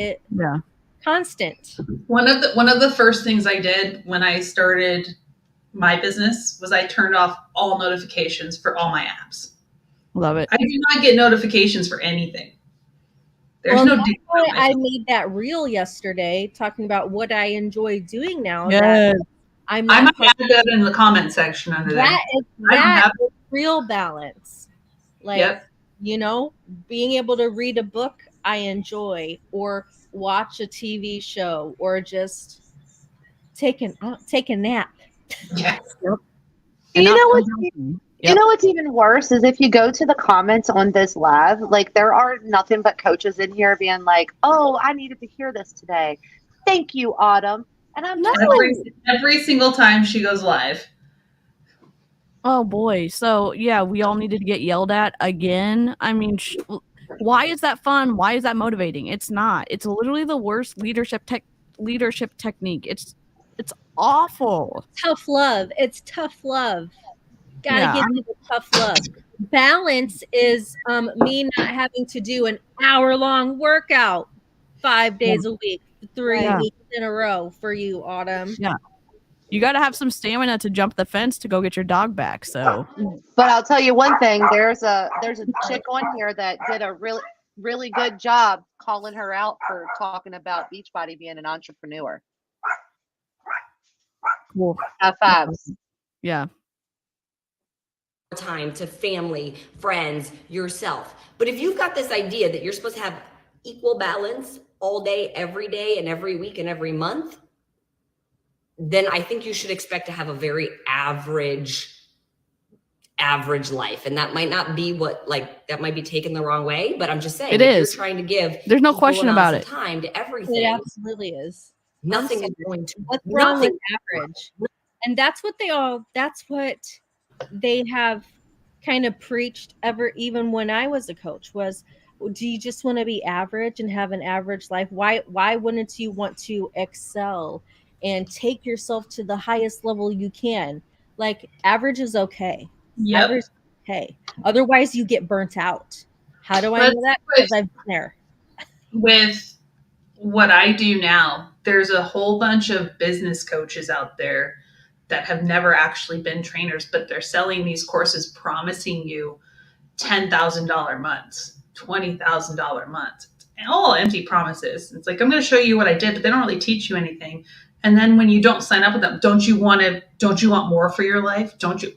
constant. One of the first things I did when I started my business was I turned off all notifications for all my apps. Love it. I do not get notifications for anything. There's I made that reel yesterday talking about what I enjoy doing now. Yes. I might add that in the comment section under there. That is real balance. Like, being able to read a book I enjoy, or watch a TV show, or just take a nap. Yes. You know what's even worse is if you go to the comments on this live, like there are nothing but coaches in here being like, "Oh, I needed to hear this today. Thank you, Autumn." And I'm just every single time she goes live. Oh boy. So yeah, we all needed to get yelled at again. I mean, why is that fun? Why is that motivating? It's not. It's literally the worst leadership technique. It's awful. Tough love. It's tough love. Gotta get into tough love. Balance is me not having to do an hour-long workout 5 days a week, 3 weeks in a row for you, Autumn. Yeah. You got to have some stamina to jump the fence to go get your dog back. So, but I'll tell you one thing, there's a chick on here that did a really good job calling her out for talking about Beachbody being an entrepreneur. Cool. High fives. Yeah. Time to family, friends, yourself. But if you've got this idea that you're supposed to have equal balance all day, every day, and every week and every month, then I think you should expect to have a very average life. And that might not be that might be taken the wrong way, but I'm just saying, you're trying to give, there's no question about it, time to everything. It absolutely is. Nothing is going to. What's wrong with average? And that's what they have kind of preached even when I was a coach was, do you just want to be average and have an average life? Why wouldn't you want to excel and take yourself to the highest level you can? Like, average is okay. Yep. Average is okay. Otherwise you get burnt out. How do I know that? Because I've been there. With what I do now, there's a whole bunch of business coaches out there that have never actually been trainers, but they're selling these courses promising you $10,000 months, $20,000 months, all empty promises. It's like, I'm going to show you what I did, but they don't really teach you anything. And then when you don't sign up with them, don't you want more for your life? Don't you?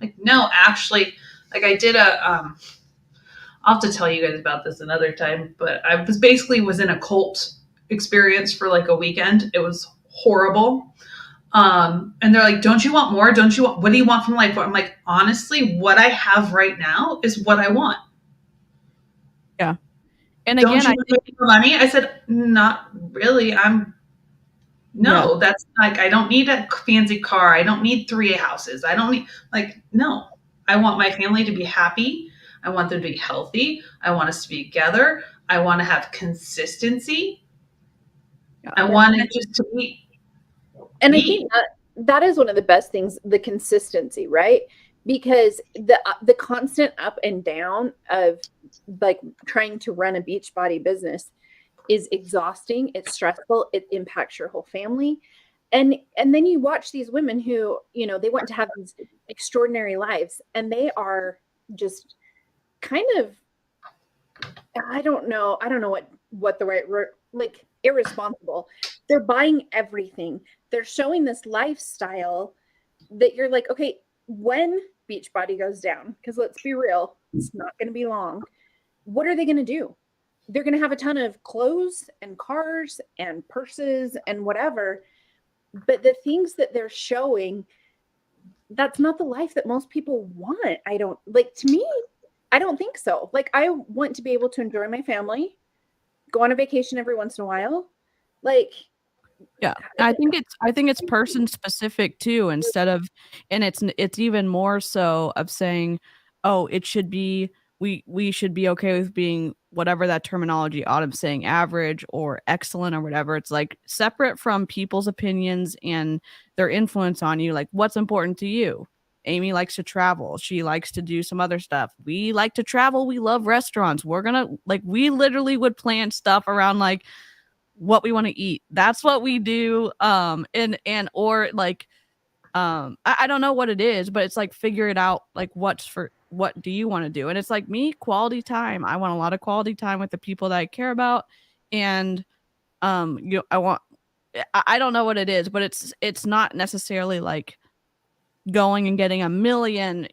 Like, no, actually, like I did I'll have to tell you guys about this another time, but I was in a cult experience for like a weekend. It was horrible. And they're like, don't you want more? What do you want from life? I'm like, honestly, what I have right now is what I want. Yeah. And Don't again, you want to make more money? I said, not really. That's like, I don't need a fancy car. I don't need 3 houses. I don't need, like, no. I want my family to be happy. I want them to be healthy. I want us to be together. I want to have consistency. I want it just to be. And I think that is one of the best things, the consistency, right? Because the constant up and down of like trying to run a Beachbody business is exhausting. It's stressful. It impacts your whole family. And then you watch these women who, you know, they want to have these extraordinary lives, and they are just kind of, I don't know what the right word, like irresponsible. They're buying everything. They're showing this lifestyle that you're like, okay, when Beachbody goes down, because let's be real, it's not going to be long. What are they going to do? They're going to have a ton of clothes and cars and purses and whatever. But the things that they're showing, that's not the life that most people want. To me, I don't think so. Like, I want to be able to enjoy my family, go on a vacation every once in a while. Like, yeah, I think it's person specific too, and it's even more so of saying, oh, it should be, we should be okay with being whatever that terminology, Autumn's saying, average or excellent or whatever. It's like separate from people's opinions and their influence on you. Like, what's important to you? Amy likes to travel. She likes to do some other stuff. We like to travel. We love restaurants. We literally would plan stuff around like what we want to eat. That's what we do. I don't know what it is, but it's like, figure it out. Like, what do you want to do? And it's like, me, quality time. I want a lot of quality time with the people that I care about. And, I don't know what it is, but it's not necessarily like going and getting 1 million,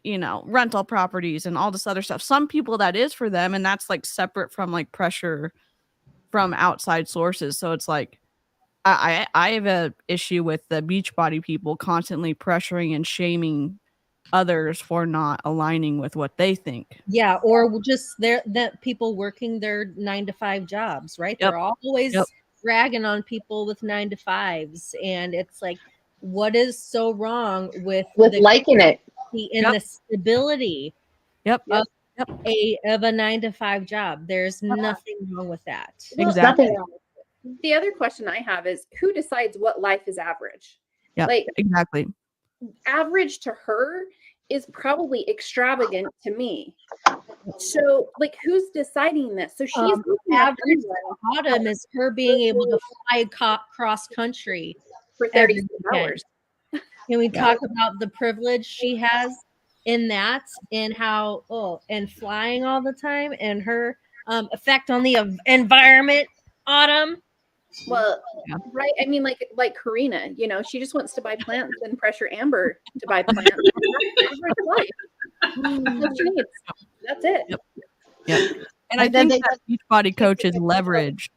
rental properties and all this other stuff. Some people that is for them, and that's like separate from like pressure from outside sources. So it's like, I have a issue with the Beachbody people constantly pressuring and shaming others for not aligning with what they think. Yeah, or just that people working their 9-to-5 jobs, right? Yep. They're always Yep. ragging on people with 9-to-5s, and it's like, what is so wrong with liking it and the stability Yep. of a 9-to-5 job? There's nothing wrong with that. Well, Exactly. the other question I have is, who decides what life is average? Yeah, Like, exactly. average to her is probably extravagant to me. So, like, who's deciding this? So she's average to Autumn is her being able to fly cross country for 36 hours. Can we talk about the privilege she has in that, and how and flying all the time, and her effect on the environment, Autumn? Well, right. I mean, like Karina, she just wants to buy plants and pressure Amber to buy plants. That's what she needs. That's it. Yep. And I think that Beachbody coaches leverage.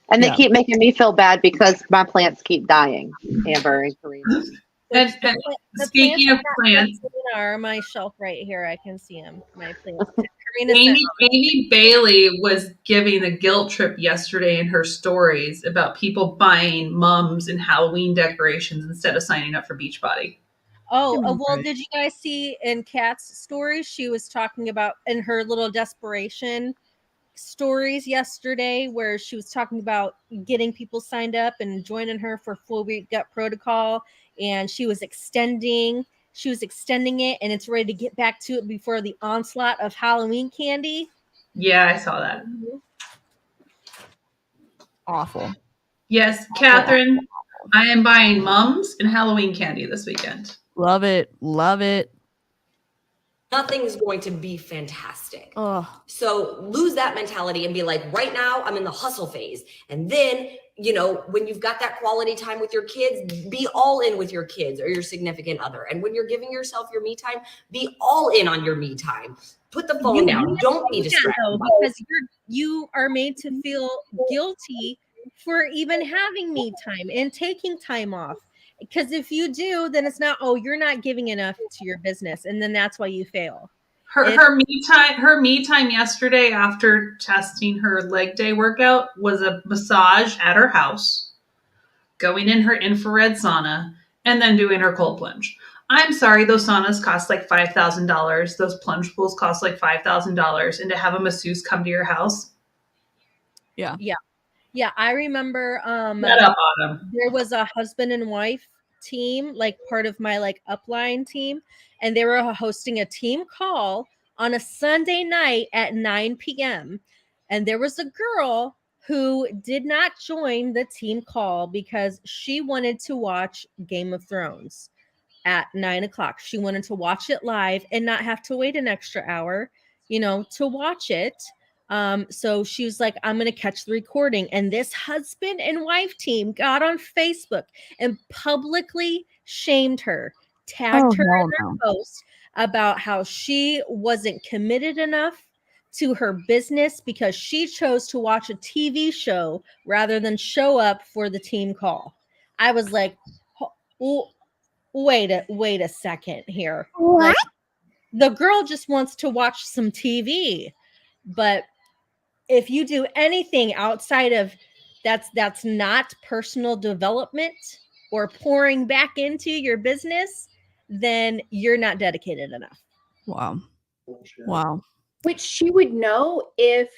And they keep making me feel bad because my plants keep dying, Amber and Karina. And speaking of plants, are my shelf right here. I can see them. My plants. Amy Bailey was giving a guilt trip yesterday in her stories about people buying mums and Halloween decorations instead of signing up for Beachbody. Well, did you guys see in Kat's story? She was talking about in her little desperation stories yesterday, where she was talking about getting people signed up and joining her for full week gut protocol, and she was extending it, and it's ready to get back to it before the onslaught of Halloween candy. Yeah, I saw that. Awful. Yes, Catherine, I am buying mums and Halloween candy this weekend. Love it. Love it. Nothing's going to be fantastic. Ugh. So lose that mentality and be like, right now I'm in the hustle phase. And then, when you've got that quality time with your kids, be all in with your kids or your significant other. And when you're giving yourself your me time, be all in on your me time. Put the phone down. Don't be distracted. Because you are made to feel guilty for even having me time and taking time off. Because if you do, then it's not, you're not giving enough to your business. And then that's why you fail. Her me time yesterday after testing her leg day workout was a massage at her house, going in her infrared sauna, and then doing her cold plunge. I'm sorry, those saunas cost like $5,000. Those plunge pools cost like $5,000, and to have a masseuse come to your house. Yeah. I remember Shut up, Autumn. there was a husband and wife team, like part of my like upline team, and they were hosting a team call on a Sunday night at 9 p.m. And there was a girl who did not join the team call because she wanted to watch Game of Thrones at 9 o'clock. She wanted to watch it live and not have to wait an extra hour, to watch it. So she was like, I'm going to catch the recording. And this husband and wife team got on Facebook and publicly shamed her, tagged her in their post about how she wasn't committed enough to her business because she chose to watch a TV show rather than show up for the team call. I was like, wait a second here. What? Like, the girl just wants to watch some TV, but if you do anything outside of that's not personal development or pouring back into your business, then you're not dedicated enough. Wow. Which she would know if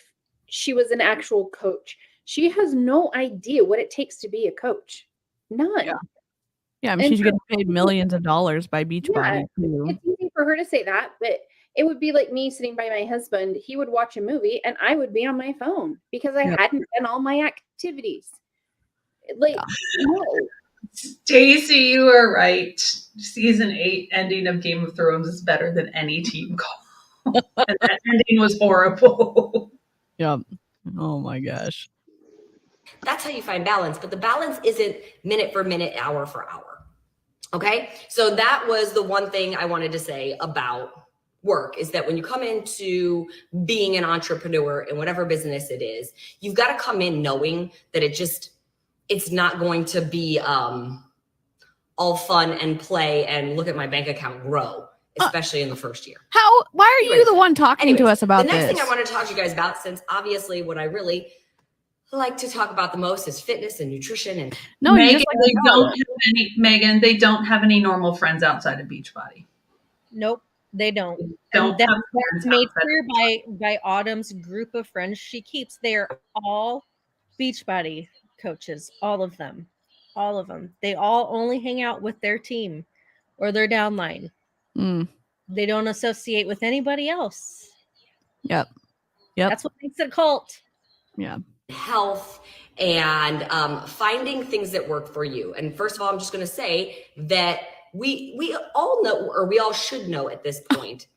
she was an actual coach. She has no idea what it takes to be a coach. None. Yeah, I mean, she's getting paid millions of dollars by Beachbody too. It's easy for her to say that, but it would be like me sitting by my husband. He would watch a movie and I would be on my phone because I hadn't done all my activities. Like, no. Stacey, you are right. Season 8 ending of Game of Thrones is better than any team call. And that ending was horrible. Yep. Oh my gosh. That's how you find balance, but the balance isn't minute for minute, hour for hour. Okay? So that was the one thing I wanted to say about work, is that when you come into being an entrepreneur in whatever business it is, you've got to come in knowing that it's not going to be all fun and play and look at my bank account grow, especially in the first year. Why are you the one talking to us about this? The next thing I want to talk to you guys about, since obviously what I really like to talk about the most is fitness and nutrition. And no, Megan, they don't have any normal friends outside of Beachbody. Nope, they don't. Don't That's made clear by Autumn's group of friends she keeps. They're all Beachbody coaches, all of them. They all only hang out with their team or their downline. They don't associate with anybody else. Yep. That's what makes it a cult. Yeah. Health and finding things that work for you. And first of all, I'm just going to say that we all know, or we all should know at this point,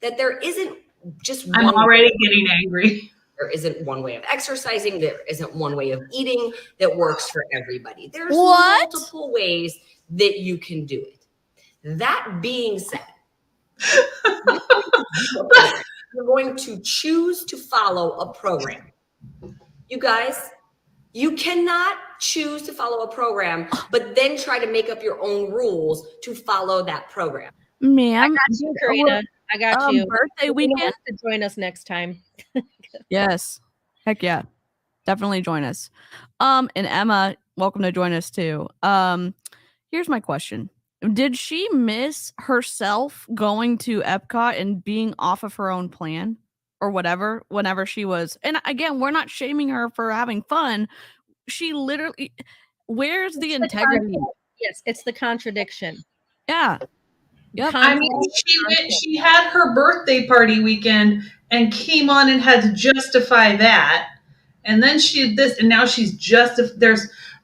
that there isn't just one. I'm already getting angry. There isn't one way of exercising. There isn't one way of eating that works for everybody. There's multiple ways that you can do it. That being said, you're going to choose to follow a program. You guys, you cannot choose to follow a program, but then try to make up your own rules to follow that program. Ma'am, I got you, Karina. I got you. Birthday weekend to join us next time. Yes. Heck yeah. Definitely join us. And Emma, welcome to join us too. Here's my question. Did she miss herself going to Epcot and being off of her own plan or whatever whenever she was? And again, we're not shaming her for having fun. She literally, where's the integrity? Yes, it's the contradiction. Yeah. Yep. I mean, she had her birthday party weekend and came on and had to justify that. And then she did this, and now she's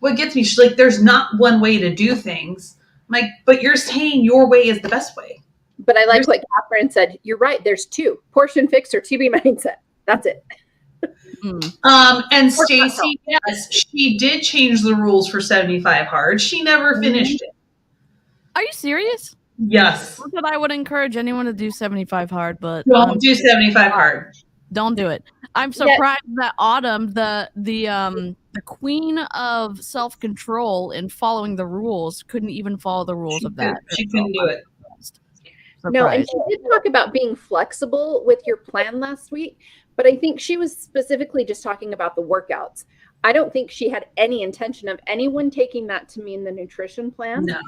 what gets me, she's like, there's not one way to do things. I'm like, but you're saying your way is the best way. But I like what Catherine said. You're right. There's two: portion fix or TB mindset. That's it. And Stacey, yes, she did change the rules for 75 hard. She never finished it. Are you serious? Yes. Not that I would encourage anyone to do 75 hard, but don't do 75 hard. Don't do it. I'm surprised that Autumn, the queen of self-control and following the rules, couldn't even follow the rules of that. She couldn't do it. No, and surprised. she did talk about being flexible with your plan last week, but I think she was specifically just talking about the workouts. I don't think she had any intention of anyone taking that to mean the nutrition plan. No.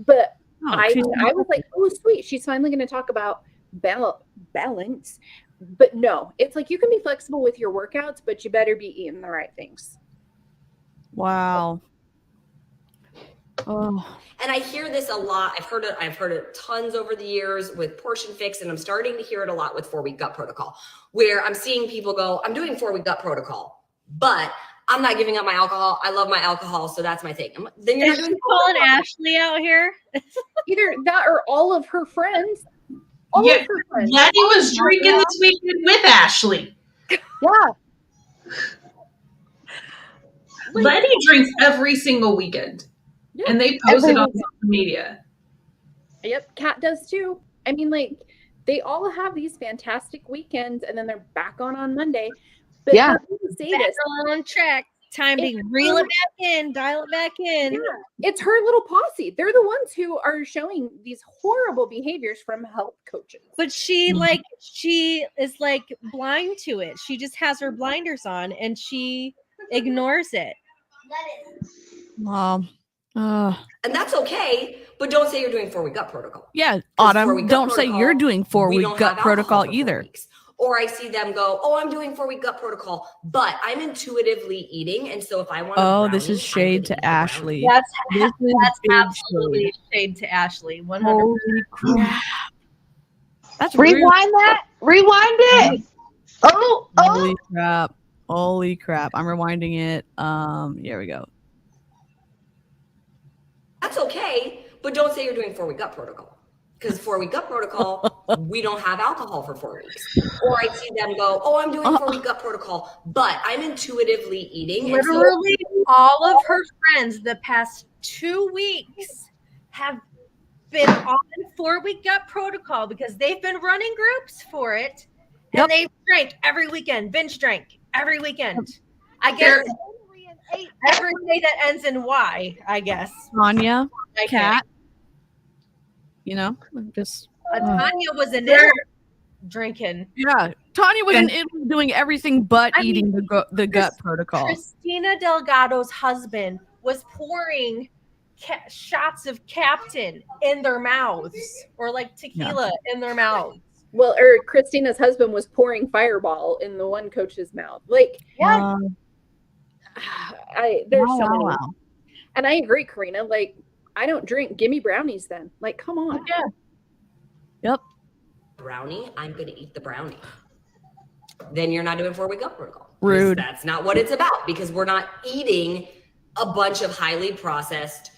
But No, I was like, oh, sweet. She's finally going to talk about balance. But no, it's like you can be flexible with your workouts, but you better be eating the right things. Wow. Oh, And I hear this a lot. I've heard it tons over the years with Portion Fix, and I'm starting to hear it a lot with 4-week gut protocol, where I'm seeing people go, I'm doing 4-week gut protocol, but I'm not giving up my alcohol. I love my alcohol, so that's my thing. Then you're not doing calling Ashley out here. Either that or all of her friends. Yeah, Of her friends. Letty was drinking this weekend with Ashley. Yeah. Letty drinks every single weekend. Yeah. And they post Every it on weekend. social media. Yep, Kat does too. I mean, like, they all have these fantastic weekends, and then they're back on Monday. But Yeah. how do you say Back this? on track. Time to reel it back in, dial it back in. Yeah, it's her little posse. They're the ones who are showing these horrible behaviors from health coaches. But she is like blind to it. She just has her blinders on and she ignores it. wow. And that's okay, but don't say you're doing 4-week gut protocol. Yeah, 4-week Autumn, gut don't say you're protocol, doing we 4-week don't gut have protocol alcohol for 4 either. weeks. Or I see them go, oh, I'm doing 4-week gut protocol, but I'm intuitively eating. And so if I want Oh, this is shade to Ashley. This is big Absolutely shade to Ashley. 100%. Holy crap. That's rude. Rewind that. Rewind it. Oh, Holy crap. Holy crap. I'm rewinding it. Here we go. That's okay, but don't say you're doing 4-week gut protocol. Because 4-week gut protocol, we don't have alcohol for 4 weeks. Or I see them go, oh, I'm doing 4-week gut protocol, but I'm intuitively eating. And so- Literally, all of her friends the past 2 weeks have been on 4-week gut protocol because they've been running groups for it. And Yep. they drank every weekend, binge drank every weekend. I guess every day that ends in Y, I guess. Tanya, I Kat, you know, just Tanya was in there drinking. yeah. Tanya was in Italy doing everything but I mean, eating the gut protocol. Christina Delgado's husband was pouring shots of Captain in their mouths or like tequila in their mouths. Well, or Christina's husband was pouring Fireball in the one coach's mouth. Like, there's so many. Wow. And I agree, Karina. Like, I don't drink. Give me brownies then. Like, come on. Yeah. Yep. brownie, I'm going to eat the brownie. Then you're not doing 4-week gut protocol. Rude. That's not what it's about, because we're not eating a bunch of highly processed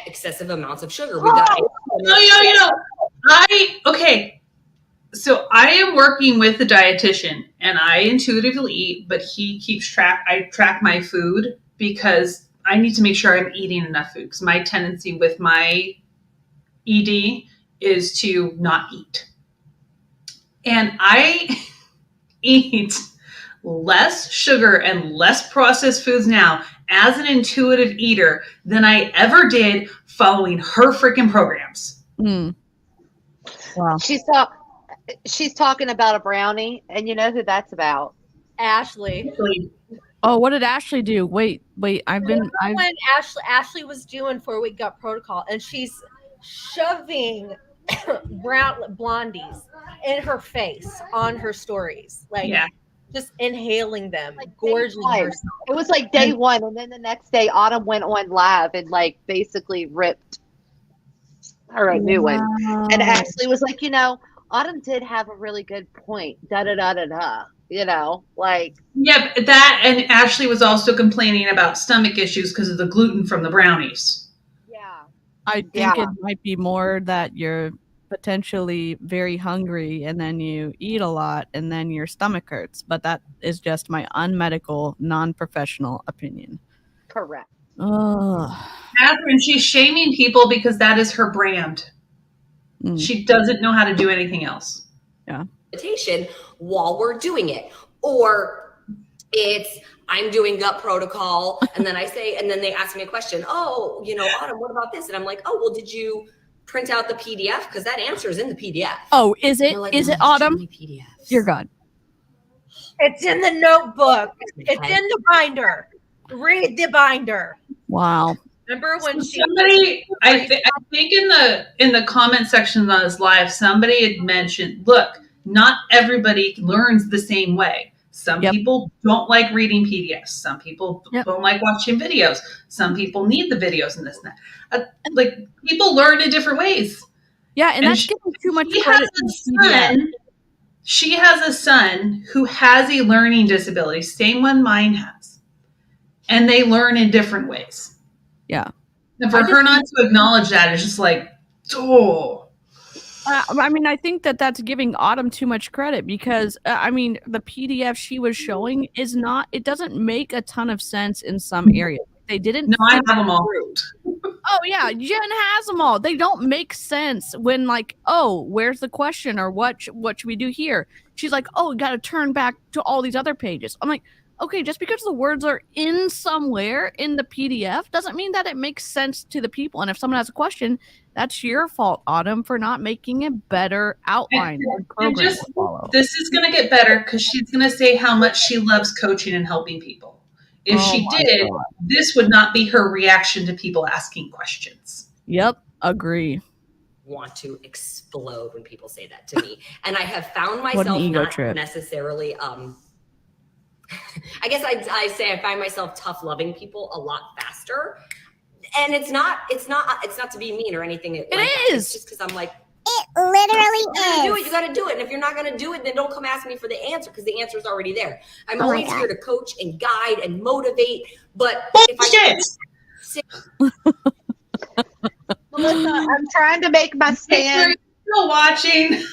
excessive amounts of sugar. We got okay. So I am working with a dietitian and I intuitively eat, but he keeps track. I track my food because I need to make sure I'm eating enough food, because my tendency with my ED is to not eat. And I eat less sugar and less processed foods now as an intuitive eater than I ever did following her freaking programs. Mm. Wow. She's talking about a brownie, and you know who that's about? Ashley. Oh, what did Ashley do? Wait. When Ashley was doing 4-week gut protocol, and she's shoving blondies in her face on her stories, like just inhaling them, like gorging herself. It was like day one, and then the next day, Autumn went on live and like basically ripped her a new one. And Ashley was like, Autumn did have a really good point. Da da da da da. Like. Yeah, that, and Ashley was also complaining about stomach issues because of the gluten from the brownies. Yeah. I think it might be more that you're potentially very hungry and then you eat a lot and then your stomach hurts. But that is just my unmedical, non-professional opinion. Correct. Oh. Catherine, she's shaming people because that is her brand. Mm. She doesn't know how to do anything else. Yeah. While we're doing it, or it's I'm doing gut protocol, and then they ask me a question. Oh, Autumn, what about this? And I'm like, oh, well, did you print out the PDF because that answer is in the PDF. Oh, is it? They're like, Is "No, it Autumn? too many PDFs." Dear God. It's in the notebook. It's in the binder. Read the binder. Wow. Remember when she Somebody, I think in the comment section on this live, somebody had mentioned, look, not everybody learns the same way. Some people don't like reading PDFs. Some people don't like watching videos. Some people need the videos and this and that. Like, people learn in different ways. Yeah, and that's giving too much credit to son. She has a son who has a learning disability, same one mine has. And they learn in different ways. Yeah. And for her not to acknowledge that is just like, oh. I mean, I think that's giving Autumn too much credit because, I mean, the PDF she was showing is not, it doesn't make a ton of sense in some areas. They didn't. No, I have them all. Oh, yeah. Jen has them all. They don't make sense when, like, oh, where's the question or what should we do here? She's like, oh, we got to turn back to all these other pages. I'm like, okay, just because the words are in somewhere in the PDF doesn't mean that it makes sense to the people. And if someone has a question, that's your fault, Autumn, for not making a better outline and program to follow. This is going to get better because she's going to say how much she loves coaching and helping people. If she did, this would not be her reaction to people asking questions. Yep, agree. Want to explode when people say that to me. And I have found myself not necessarily I guess I say I find myself tough loving people a lot faster. And it's not to be mean or anything. It is. It's just because I'm like, it literally is. You got to do it. And if you're not going to do it, then don't come ask me for the answer because the answer is already there. I'm always here to coach and guide and motivate. But Melissa, I'm trying to make my stand. Still watching.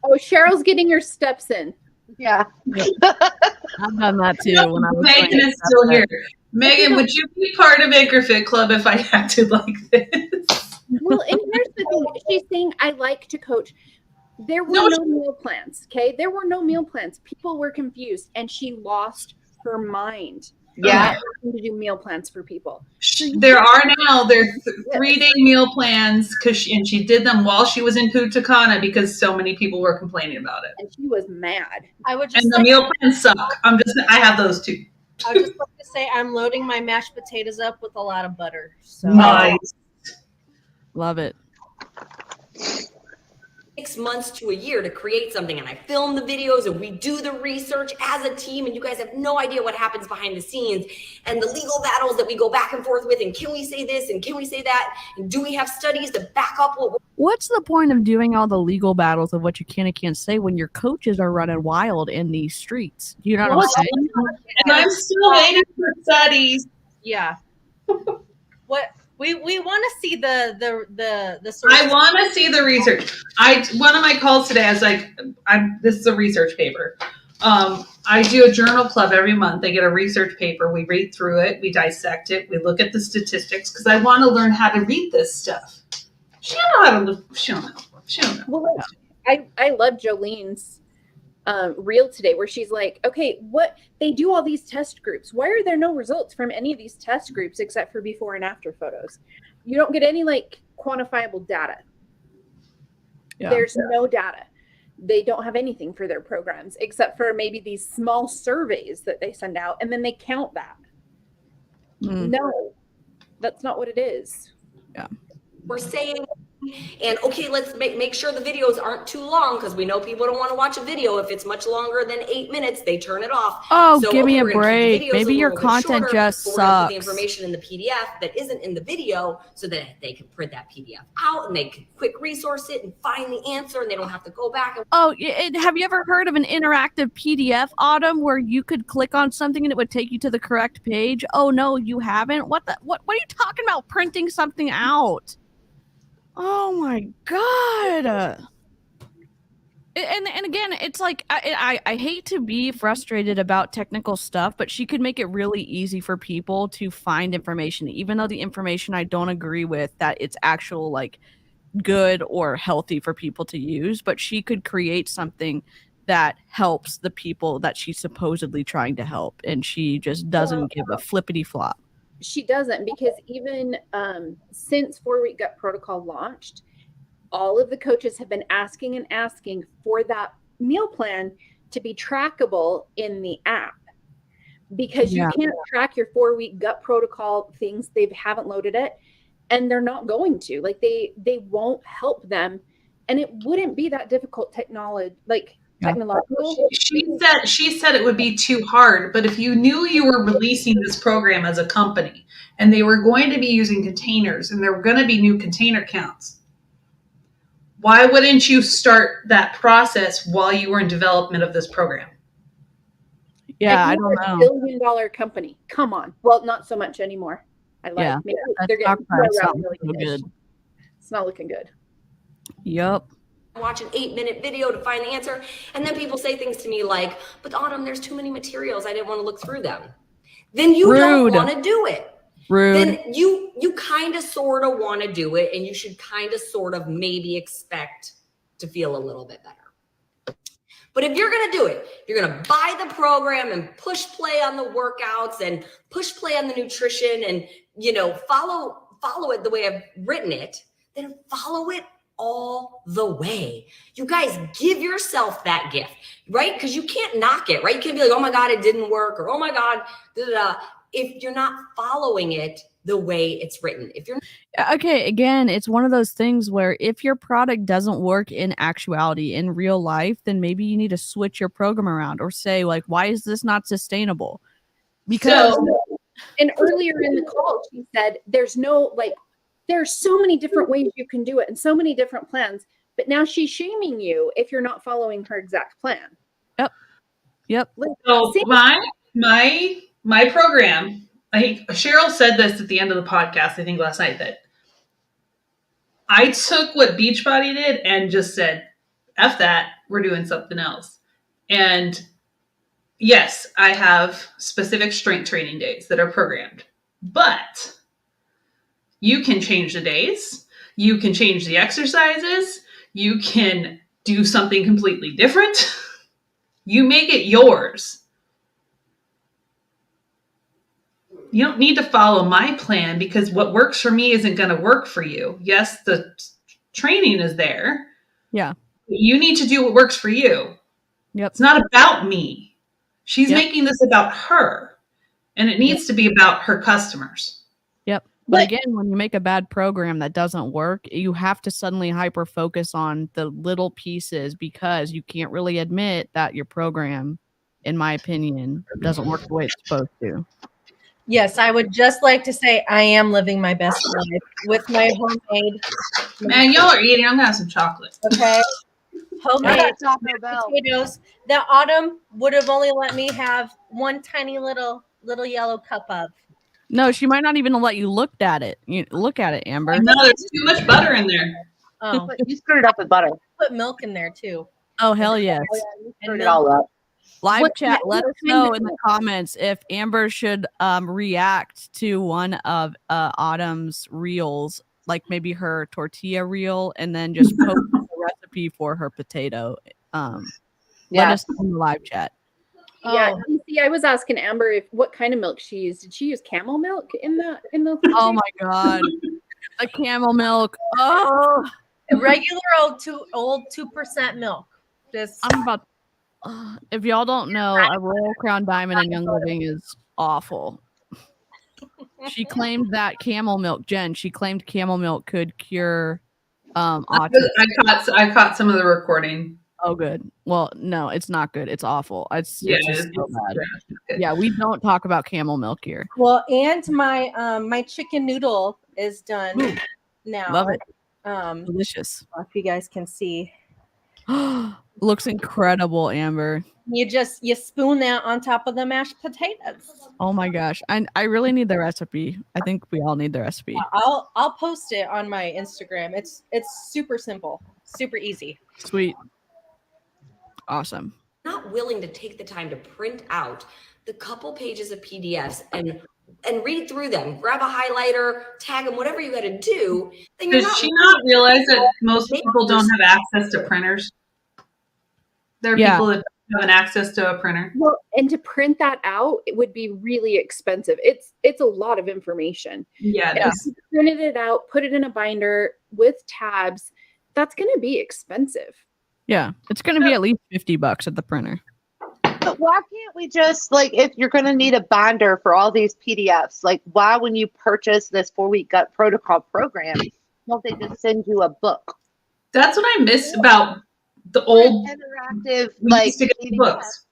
Oh, Cheryl's getting her steps in. Yeah. I've done that too. When I was Megan is still here. Megan, would you be part of Anchor Fit Club if I acted like this? Well, and here's the thing. She's saying, I like to coach. There were no meal plans, okay? There were no meal plans. People were confused, and she lost her mind. Yeah. To do meal plans for people. There are now. There's 3-day meal plans and she did them while she was in Punta Cana because so many people were complaining about it. And she was mad. I would just and the meal plans suck. I have those too. I would just like to say I'm loading my mashed potatoes up with a lot of butter. So. Nice. Love it. 6 months to a year to create something, and I film the videos and we do the research as a team, and you guys have no idea what happens behind the scenes and the legal battles that we go back and forth with, and can we say this and can we say that, and do we have studies to back up what's the point of doing all the legal battles of what you can and can't say when your coaches are running wild in these streets? Do you know what I'm saying? And I'm still waiting for studies. Yeah. What we want to see the source. I want to see the research. One of my calls today, I was like, this is a research paper. I do a journal club every month. They get a research paper. We read through it. We dissect it. We look at the statistics because I want to learn how to read this stuff. She don't know. She don't know. Well, I love Jolene's reel today where she's like, okay, they do all these test groups. Why are there no results from any of these test groups except for before and after photos? You don't get any like quantifiable data. Yeah. There's no data. They don't have anything for their programs except for maybe these small surveys that they send out, and then they count that. No, that's not what it is. Yeah. We're saying, and okay, let's make sure the videos aren't too long because we know people don't want to watch a video if it's much longer than 8 minutes. They turn it off. Oh, so, give me a break. Maybe your content just sucks. The information in the PDF that isn't in the video so that they can print that PDF out and they can quick resource it and find the answer and they don't have to go back. Oh, have you ever heard of an interactive PDF, Autumn, where you could click on something and it would take you to the correct page? Oh no, you haven't? What are you talking about? Printing something out? Oh my God. And again, it's like, I hate to be frustrated about technical stuff, but she could make it really easy for people to find information, even though the information I don't agree with that it's actual like good or healthy for people to use, but she could create something that helps the people that she's supposedly trying to help. And she just doesn't give a flippity flop. She doesn't, because even since 4-Week Gut Protocol launched, all of the coaches have been asking and asking for that meal plan to be trackable in the app, because you can't track your 4-week gut protocol things. They haven't loaded it, and they're not going to. Like they won't help them, and it wouldn't be that difficult technological. She said it would be too hard, but if you knew you were releasing this program as a company and they were going to be using containers and there were going to be new container counts, why wouldn't you start that process while you were in development of this program? Yeah, I don't know. $1 billion company. Come on. Well, not so much anymore. They're getting really good. It's not looking good. Yep. Watch an 8-minute video to find the answer, and then people say things to me like, but Autumn, there's too many materials, I didn't want to look through them. Then you don't want to do it. Then you kind of sort of want to do it, and you should kind of sort of maybe expect to feel a little bit better. But if you're going to do it, you're going to buy the program and push play on the workouts and push play on the nutrition and, follow it the way I've written it, then follow it all the way. You guys, give yourself that gift, right? Because you can't knock it, right? You can't be like, oh my God, it didn't work, or oh my God, if you're not following it the way it's written. If you're okay, again, it's one of those things where if your product doesn't work in actuality, in real life, then maybe you need to switch your program around or say, like, why is this not sustainable? Because and earlier in the call, she said there's so many different ways you can do it and so many different plans, but now she's shaming you if you're not following her exact plan. Yep. So my program, I think Cheryl said this at the end of the podcast, I think last night, that I took what Beachbody did and just said, F that, we're doing something else. And yes, I have specific strength training days that are programmed, but you can change the days, you can change the exercises, you can do something completely different. You make it yours. You don't need to follow my plan because what works for me isn't going to work for you. Yes, the training is there. Yeah. You need to do what works for you. Yep. It's not about me. She's making this about her, and it needs to be about her customers. Yep. But again, when you make a bad program that doesn't work, you have to suddenly hyper focus on the little pieces because you can't really admit that your program, in my opinion, doesn't work the way it's supposed to. Yes, I would just like to say I am living my best life with my homemade. Man, y'all are eating. I'm gonna have some chocolate. Okay. Homemade potatoes that Autumn would have only let me have one tiny little yellow cup of. No, she might not even let you look at it. Look at it, Amber. No, there's too much butter in there. Oh, You screwed it up with butter. put milk in there too. Oh, hell yes. You screwed it all up. Live chat, let us know in the comments if Amber should react to one of Autumn's reels, like maybe her tortilla reel, and then just post the recipe for her potato. Let us know in the live chat. Yeah, see, I was asking Amber what kind of milk she used. Did she use camel milk in the? Oh my God, the camel milk. Oh, Regular old 2% milk. I'm about. If y'all don't know, a Royal Crown Diamond in Young Living is awful. She claimed that camel milk, Jen. She claimed camel milk could cure autism. I caught some of the recording. Oh, good. Well, no, it's not good. It's awful. It's just so bad. Good. Yeah, we don't talk about camel milk here. Well, and my chicken noodle is done now. Love it. Delicious. If you guys can see. Looks incredible, Amber. You spoon that on top of the mashed potatoes. Oh my gosh. I really need the recipe. I think we all need the recipe. I'll post it on my Instagram. It's super simple, super easy. Sweet. Awesome. Not willing to take the time to print out the couple pages of PDFs and read through them, grab a highlighter, tag them, whatever you got to do. Then Does she not realize that most people don't have access to printers? There are people that don't have access to a printer. Well, and to print that out, it would be really expensive. It's a lot of information. Yeah. Printed it out, put it in a binder with tabs. that's going to be expensive. Yeah, it's going to be at least $50 at the printer. But why can't we just, like, if you're going to need a binder for all these PDFs, like, why, when you purchase this 4-week gut protocol program, don't they just send you a book? That's what I miss about the old interactive, we like, used to get books.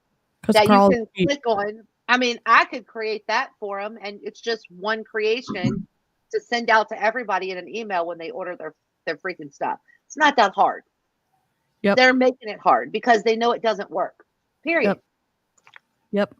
that you can click on. I mean, I could create that for them, and it's just one creation to send out to everybody in an email when they order their freaking stuff. It's not that hard. Yep. They're making it hard because they know it doesn't work. Period. Yep.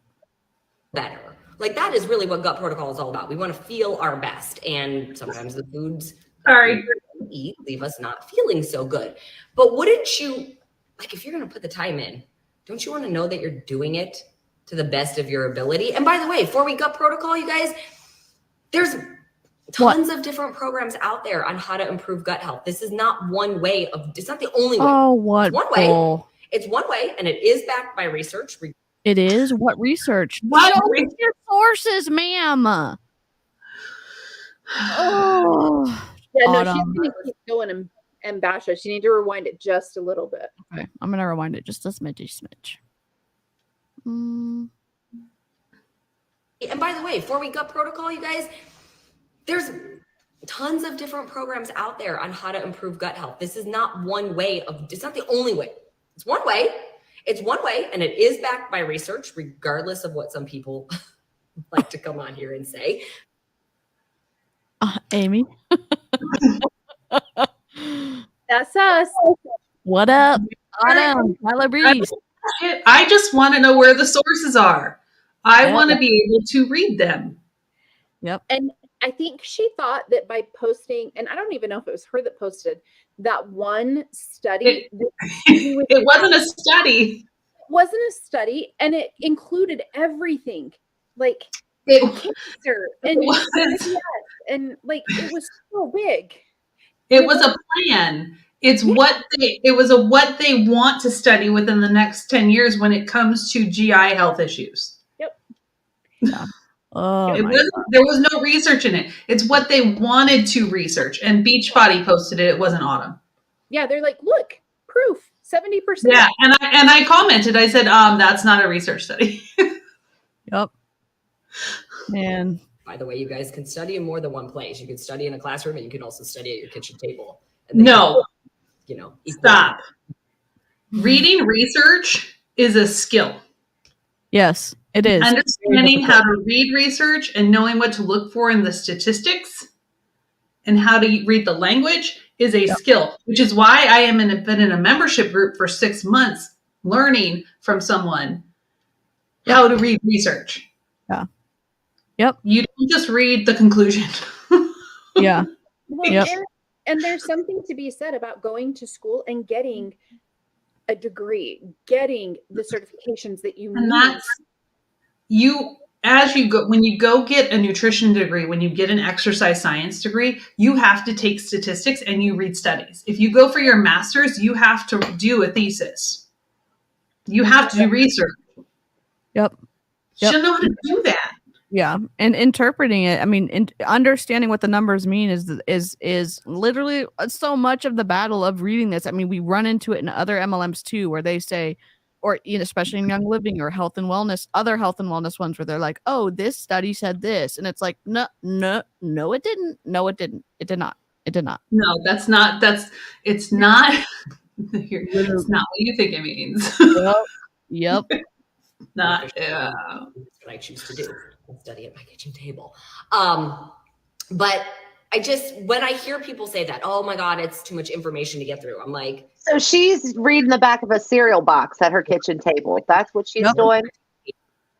Better. Like, that is really what gut protocol is all about. We want to feel our best, and sometimes the foods we eat leave us not feeling so good. But wouldn't you, like, if you're going to put the time in, don't you want to know that you're doing it to the best of your ability? And by the way, 4-week gut protocol, you guys, there's tons of different programs out there on how to improve gut health. This is not one way of, it's not the only way. Oh, what? It's one way. It's one way, and it is backed by research. It is? What research? What Show me your sources, ma'am. Oh. Yeah, no, she's going to keep going and bash us. You need to rewind it just a little bit. Okay, I'm going to rewind it just a smidge. And by the way, 4-week gut protocol, you guys, there's tons of different programs out there on how to improve gut health. This is not one way of, it's not the only way. It's one way. It's one way, and it is backed by research, regardless of what some people like to come on here and say. Amy. That's us. What up? Autumn. Breeze. I just want to know where the sources are. I want to be able to read them. Yep. And I think she thought that by posting, and I don't even know if it was her that posted that one study. It wasn't a study. It wasn't a study, and it included everything, like cancer and and like it was so big. It was a plan. It's what they want to study within the next 10 years when it comes to GI health issues. Yep. Yeah. Oh, there was no research in it. It's what they wanted to research. And Beachbody posted it. It wasn't Autumn. Yeah, they're like, look, proof, 70%. Yeah, and I commented. I said, that's not a research study. Yep. And by the way, you guys can study in more than one place. You can study in a classroom, and you can also study at your kitchen table. No. Stop. Reading research is a skill. Yes, it is. Understanding how to read research and knowing what to look for in the statistics and how to read the language is a skill, which is why I am been in a membership group for 6 months learning from someone how to read research. Yeah. Yep. You don't just read the conclusion. Yeah. Well, and there's something to be said about going to school and getting a degree, getting the certifications that you need. That's when you go get a nutrition degree, when you get an exercise science degree, you have to take statistics and you read studies. If you go for your master's, you have to do a thesis. You have to do research. Yep. You should know how to do that. Yeah, and interpreting it. I mean, understanding what the numbers mean is literally so much of the battle of reading this. I mean, we run into it in other MLMs too, where they say, or especially in Young Living or Health and Wellness, other health and wellness ones, where they're like, "Oh, this study said this," and it's like, no, it didn't. No, it didn't. It did not. It did not. No, it's not. It's not what you think it means. Yep. Not. That's what I choose to do. Study at my kitchen table. But when I hear people say that, oh my God, it's too much information to get through. I'm like, so she's reading the back of a cereal box at her kitchen table. That's what she's doing.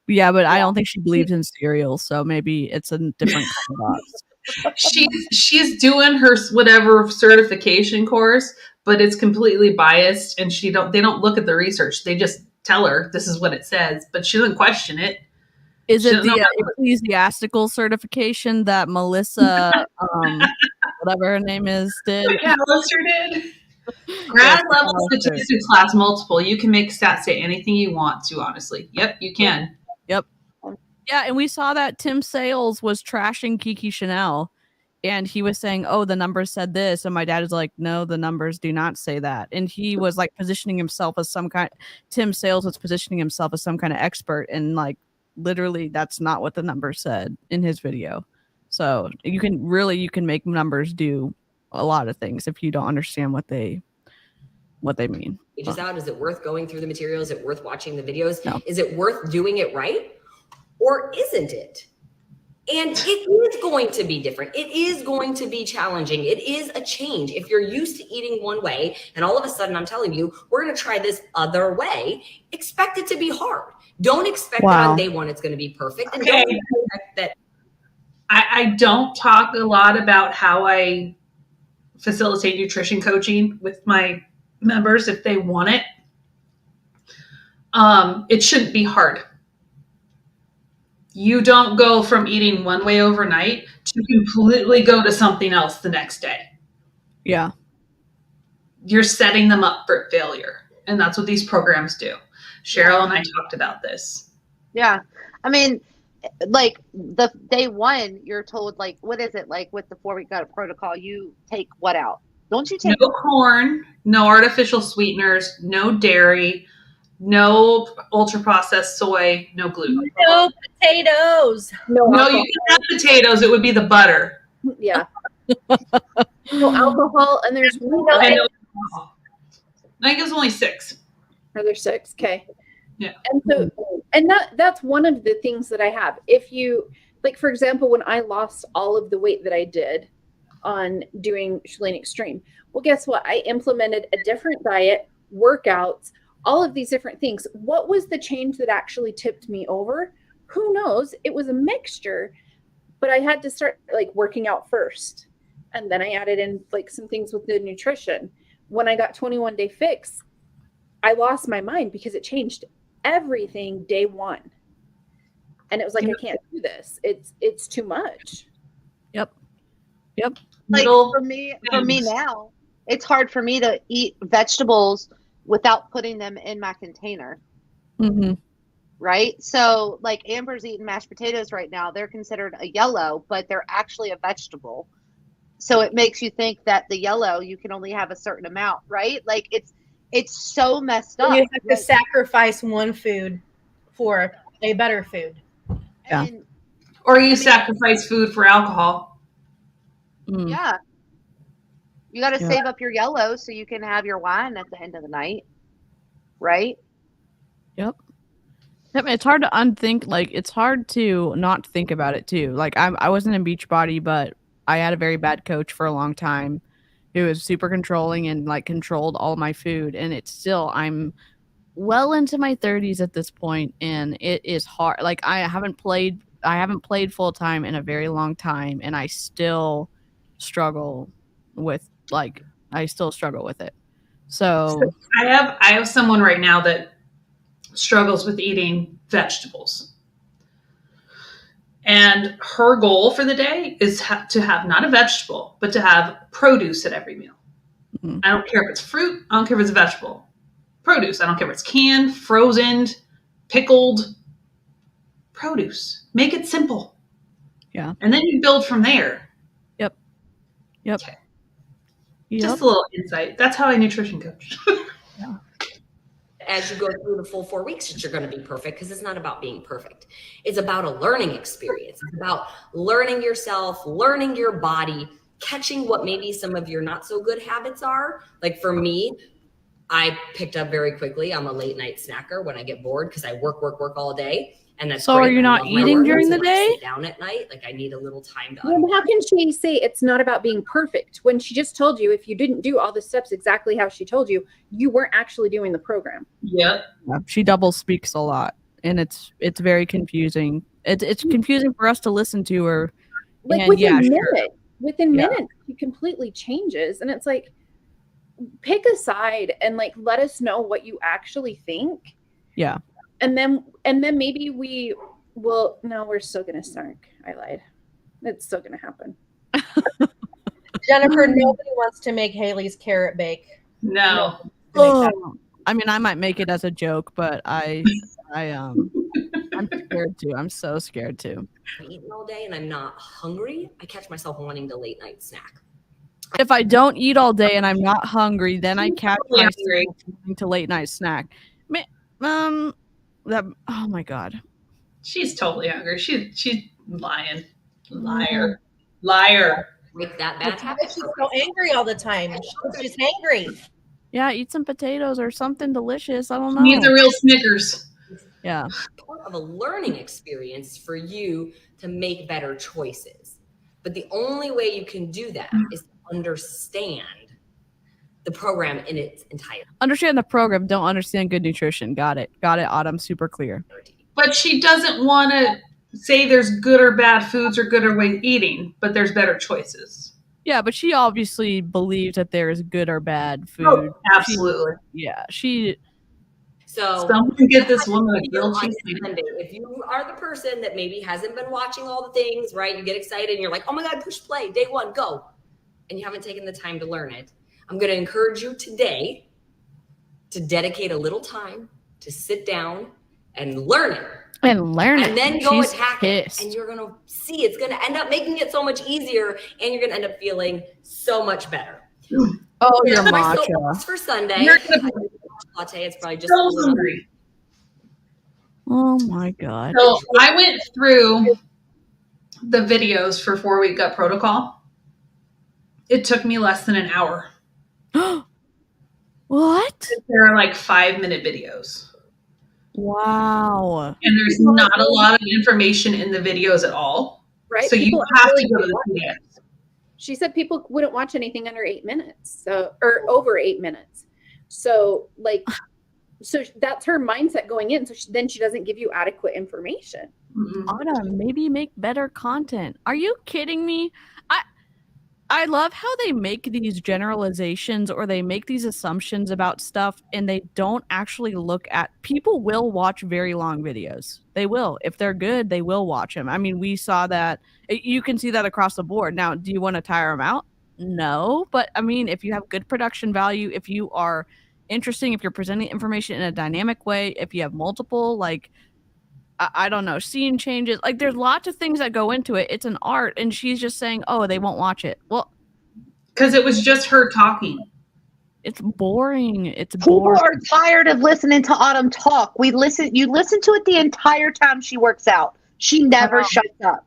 Yeah, but I don't think she believes in cereal, so maybe it's a different kind of box. She's doing her whatever certification course, but it's completely biased, and they don't look at the research. They just tell her this is what it says, but she doesn't question it. Is it the ecclesiastical certification that Melissa, whatever her name is, did? Yeah, Melissa did. Grad level statistics class multiple. You can make stats say anything you want to, honestly. Yep, you can. Yep. Yeah, and we saw that Tim Sales was trashing 𝐔𝐒𝐄 𝐃𝐈𝐒𝐿 and he was saying, oh, the numbers said this, and my dad is like, no, the numbers do not say that. And he was like positioning himself as some kind, Tim Sales was positioning himself as some kind of expert, and like literally that's not what the numbers said in his video. So you can make numbers do a lot of things if you don't understand what they mean. Pages out, is it worth going through the materials? Is it worth watching the videos? No. Is it worth doing it right, or isn't it? And it is going to be different. It is going to be challenging. It is a change. If you're used to eating one way and all of a sudden I'm telling you, we're going to try this other way, expect it to be hard. Don't expect that on day one it's going to be perfect. And don't expect that. I don't talk a lot about how I facilitate nutrition coaching with my members if they want it. It shouldn't be hard. You don't go from eating one way overnight to completely go to something else the next day. Yeah. You're setting them up for failure. And that's what these programs do. Cheryl and I talked about this. Yeah. I mean, like the day one, you're told, like, what is it? Like with the 4-week gut protocol, you take what out? Don't you take no corn, no artificial sweeteners, no dairy, no ultra processed soy, no gluten. No potatoes. No, you can have potatoes. It would be the butter. Yeah. No alcohol, and there's one. I think it was only 6. Are there 6? Okay. Yeah. And so, and that's one of the things that I have. If you, like, for example, when I lost all of the weight that I did on doing Chalene Extreme, well, guess what? I implemented a different diet, workouts, all of these different things. What was the change that actually tipped me over? Who knows? It was a mixture, but I had to start like working out first. And then I added in like some things with the nutrition. When I got 21 Day Fix, I lost my mind because it changed everything day one. And it was like, I can't do this. It's too much. Yep. like for me now, it's hard for me to eat vegetables without putting them in my container. Mm-hmm. Right? So like Amber's eating mashed potatoes right now. They're considered a yellow, but they're actually a vegetable. So it makes you think that the yellow, you can only have a certain amount, right? Like it's so messed up. You have to sacrifice one food for a better food. Yeah. Or you sacrifice food for alcohol. Mm. Yeah. You got to save up your yellow so you can have your wine at the end of the night. Right? Yep. I mean, it's hard to unthink. Like, it's hard to not think about it, too. Like, I wasn't in Beachbody, but I had a very bad coach for a long time who was super controlling and, like, controlled all my food. And it's still, I'm well into my 30s at this point, and it is hard. Like, I haven't played full time in a very long time, and I still struggle with it. So I have someone right now that struggles with eating vegetables, and her goal for the day is to have not a vegetable, but to have produce at every meal. Mm-hmm. I don't care if it's fruit. I don't care if it's a vegetable. Produce. I don't care if it's canned, frozen, pickled. Produce. Make it simple. Yeah. And then you build from there. Yep. Okay. Just a little insight. That's how I nutrition coach. Yeah. As you go through the full 4 weeks, that you're going to be perfect, because it's not about being perfect. It's about a learning experience. It's about learning yourself, learning your body, catching what maybe some of your not so good habits are. Like for me, I picked up very quickly. I'm a late night snacker when I get bored because I work all day. And that's so great. Are you not eating during the day? Sit down at night. Like I need a little time to. Well, how can she say it's not about being perfect when she just told you if you didn't do all the steps exactly how she told you, you weren't actually doing the program? Yeah. She double speaks a lot, and it's very confusing. It's confusing for us to listen to her. Like within minutes, she completely changes, and it's like, pick a side and like let us know what you actually think. Yeah. And then maybe we will. No, we're still gonna SNARK. I lied. It's still gonna happen. Jennifer, nobody wants to make Haley's carrot bake. No. I mean, I might make it as a joke, but I I'm scared too. I'm so scared too. I'm eating all day and I'm not hungry, I catch myself wanting to late night snack. If I don't eat all day and I'm not hungry, then I catch totally myself hungry. wanting to late night snack. Oh my God. She's totally hungry. She's lying. Liar. Break that bad That's why habit. she's so angry all the time. She's angry. Yeah, eat some potatoes or something delicious. I don't She needs a know. real Snickers. Yeah. Part of a learning experience for you to make better choices. But the only way you can do that is to understand the program in its entirety. Understand the program, don't understand good nutrition. Got it, Autumn. Super clear. But she doesn't want to say there's good or bad foods or good or way eating, but there's better choices. Yeah, but she obviously believes that there is good or bad food. Oh, absolutely. So someone can get this woman a grilled cheese Sunday. If you are the person that maybe hasn't been watching all the things, right? You get excited and you're like, oh my God, push play, day one, go. And you haven't taken the time to learn it. I'm going to encourage you today to dedicate a little time to sit down and learn it. And learn it. And then go She's attack pissed. it. And you're going to see it's going to end up making it so much easier. And you're going to end up feeling so much better. Oh, your That's my matcha. soapbox for Sunday. You're gonna be Latte. It's probably just so a little hungry. Oh my God. So I went through the videos for 4-week gut protocol. It took me less than an hour. What? There are like 5-minute videos. Wow. And there's not a lot of information in the videos at all. Right? So you People have to actually go to the watch it. PDFs. She said people wouldn't watch anything under 8 minutes, or over 8 minutes. So that's her mindset going in. So then she doesn't give you adequate information. Autumn, maybe make better content. Are you kidding me? I love how they make these generalizations or they make these assumptions about stuff and they don't actually look at people will watch very long videos. They will. If they're good, they will watch them. I mean, we saw that. You can see that across the board. Now, do you want to tire them out? No. But I mean, if you have good production value, if you are interesting, if you're presenting information in a dynamic way, if you have multiple, like, I don't know, scene changes. Like, there's lots of things that go into it. It's an art, and she's just saying, "Oh, they won't watch it." Well, because it was just her talking. It's boring. It's People boring. are tired of listening to Autumn talk. You listen to it the entire time she works out. She never shuts up.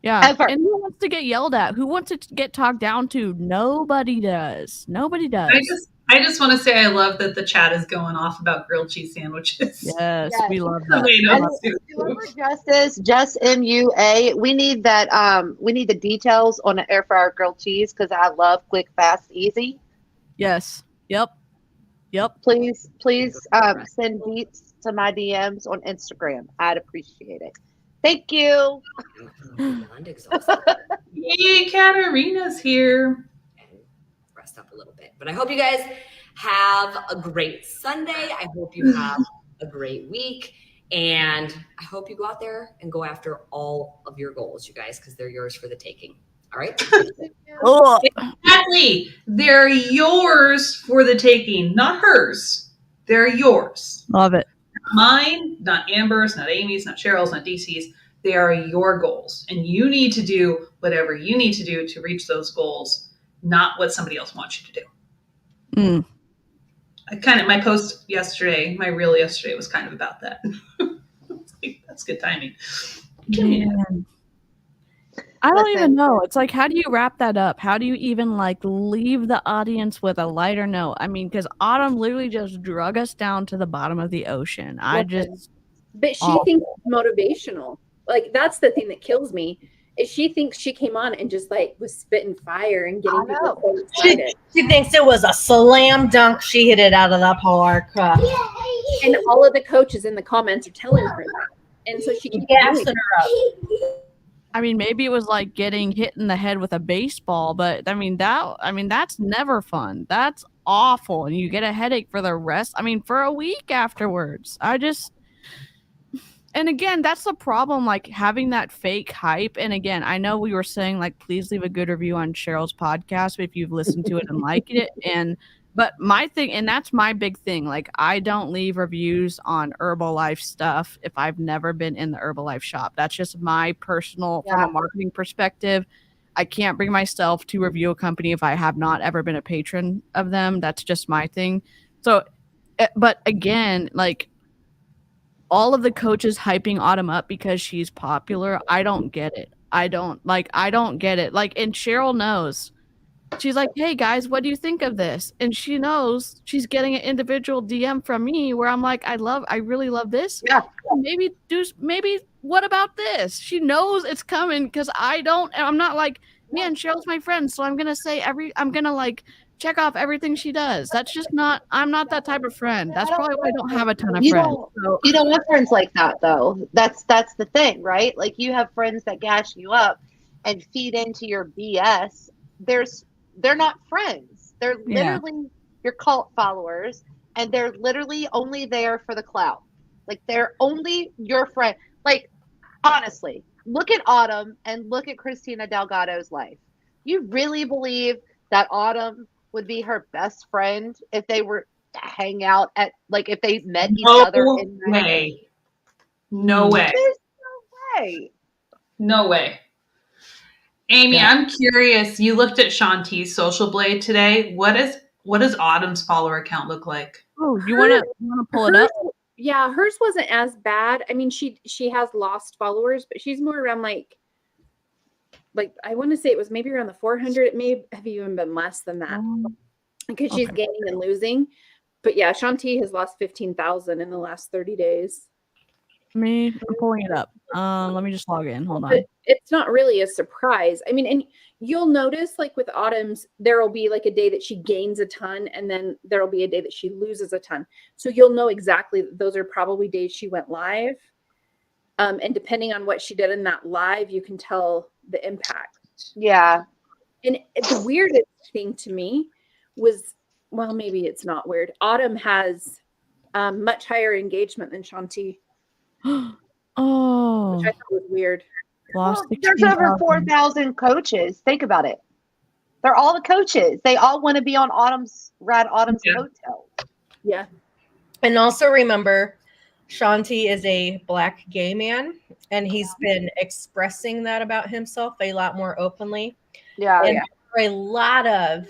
Yeah. Ever. And who wants to get yelled at? Who wants to get talked down to? Nobody does. Nobody does. I just want to say I love that the chat is going off about grilled cheese sandwiches. Yes, Yes. we love The that. way And those two- whoever just MUA, we need that. We need the details on the air fryer grilled cheese because I love quick, fast, easy. Yes. Yep. Please, send beats to my DMs on Instagram. I'd appreciate it. Thank you. Beyond exhausted. Yay, Katarina's here. And rest up a little bit. But I hope you guys have a great Sunday. I hope you have a great week. And I hope you go out there and go after all of your goals, you guys, because they're yours for the taking. All right? Oh, Exactly. They're yours for the taking, not hers. They're yours. love it. Mine, not Amber's, not Amy's, not Cheryl's, not DeeCee's. They are your goals. And you need to do whatever you need to do to reach those goals, not what somebody else wants you to do. My post yesterday, my reel yesterday was kind of about that. That's good timing. Man. I don't Listen. even know. It's like, how do you wrap that up? How do you even like leave the audience with a lighter note? I mean, because Autumn literally just drug us down to the bottom of the ocean. But she thinks it's motivational. Like, that's the thing that kills me. Is she thinks she came on and just like was spitting fire and getting people so excited. She thinks it was a slam dunk. She hit it out of the park. And all of the coaches in the comments are telling her that. And so she keeps Gassing doing her up. I mean, maybe it was like getting hit in the head with a baseball, but that's never fun. That's awful. And you get a headache for the rest. I mean, for a week afterwards. And again, that's the problem, like having that fake hype. And again, I know we were saying like, please leave a good review on Cheryl's podcast if you've listened to it and liked it. But my thing, and that's my big thing, like I don't leave reviews on Herbalife stuff if I've never been in the Herbalife shop. That's just my personal, from a marketing perspective. I can't bring myself to review a company if I have not ever been a patron of them. That's just my thing. So, but again, like all of the coaches hyping Autumn up because she's popular, I don't get it. I don't get it. Like, and Cheryl knows. She's like, hey guys, what do you think of this? And she knows she's getting an individual DM from me where I'm like, I really love this. Yeah. Maybe what about this? She knows it's coming because I'm not like, man, Cheryl's my friend, so I'm gonna like check off everything she does. That's just not, I'm not that type of friend. That's probably why I don't have a ton of friends. You don't have friends like that though. That's the thing, right? Like you have friends that gas you up and feed into your BS. They're not friends. They're literally your cult followers, and they're literally only there for the clout. Like they're only your friend. Like honestly, look at Autumn and look at Christina Delgado's life. You really believe that Autumn would be her best friend if they were to hang out at, like, if they met each other in No way. No way. There's no way. No way. Amy, I'm curious. You looked at Shanti's social blade today. What does Autumn's follower account look like? Oh, you wanna pull it up? Yeah, hers wasn't as bad. I mean, she has lost followers, but she's more around like I want to say it was maybe around the 400. It may have even been less than that because she's gaining and losing. But yeah, Shanti has lost 15,000 in the last 30 days. I'm pulling it up. Let me just log in. Hold on. But it's not really a surprise. I mean, and you'll notice like with Autumn's, there will be like a day that she gains a ton, and then there will be a day that she loses a ton. So you'll know exactly that those are probably days she went live. And depending on what she did in that live, you can tell the impact. Yeah. And the weirdest thing to me was, well, maybe it's not weird. Autumn has much higher engagement than Shanti. Oh, which I thought was weird. Well, there's over 4,000 coaches. Think about it. They're all the coaches. They all want to be on Autumn's coattails. Yeah. And also remember, Shanti is a Black gay man, and he's been expressing that about himself a lot more openly. Yeah. And there are a lot of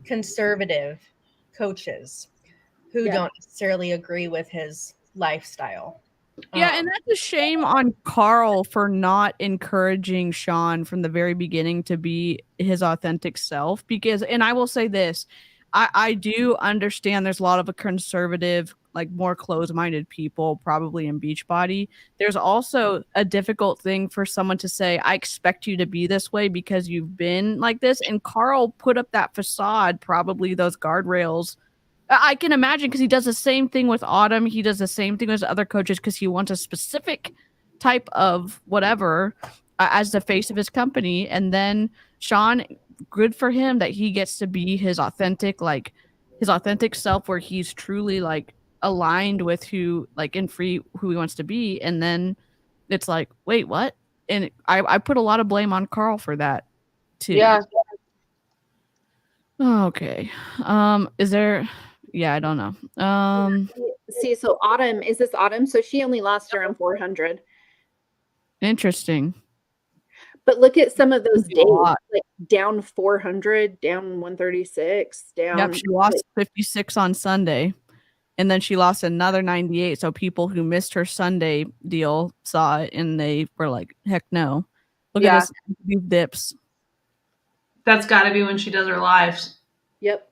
conservative coaches who don't necessarily agree with his lifestyle. Yeah, and that's a shame on Carl for not encouraging Sean from the very beginning to be his authentic self. Because, and I will say this, I do understand there's a lot of a conservative, like more closed-minded people probably in Beachbody. There's also a difficult thing for someone to say, I expect you to be this way because you've been like this. And Carl put up that facade, probably those guardrails. I can imagine because he does the same thing with Autumn. He does the same thing with other coaches because he wants a specific type of whatever as the face of his company. And then Sean, good for him that he gets to be his authentic self, where he's truly like aligned with who he wants to be. And then it's like, wait, what? And I put a lot of blame on Carl for that too. Yeah. Okay. Is there? Yeah, I don't know. See, so Autumn, is this Autumn? So she only lost around 400. Interesting. But look at some of those days, like down 400, down 136, down. Yep, she lost 56 on Sunday, and then she lost another 98. So people who missed her Sunday deal saw it, and they were like, heck no. Look at this, these dips. That's got to be when she does her lives. Yep.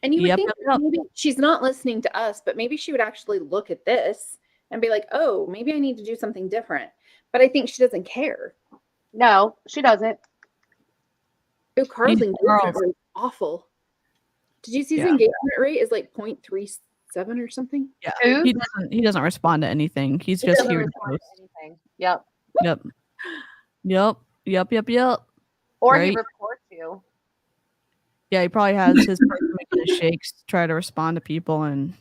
And you would think maybe she's not listening to us, but maybe she would actually look at this and be like, oh, maybe I need to do something different. But I think she doesn't care. No, she doesn't. Oh, Carl's engagement rate is awful. Did you see his engagement rate is like 0.37 or something? Yeah. He doesn't respond to anything. He's just here to post. Yep. Or he reports you. Yeah, he probably has his person making his shakes to try to respond to people and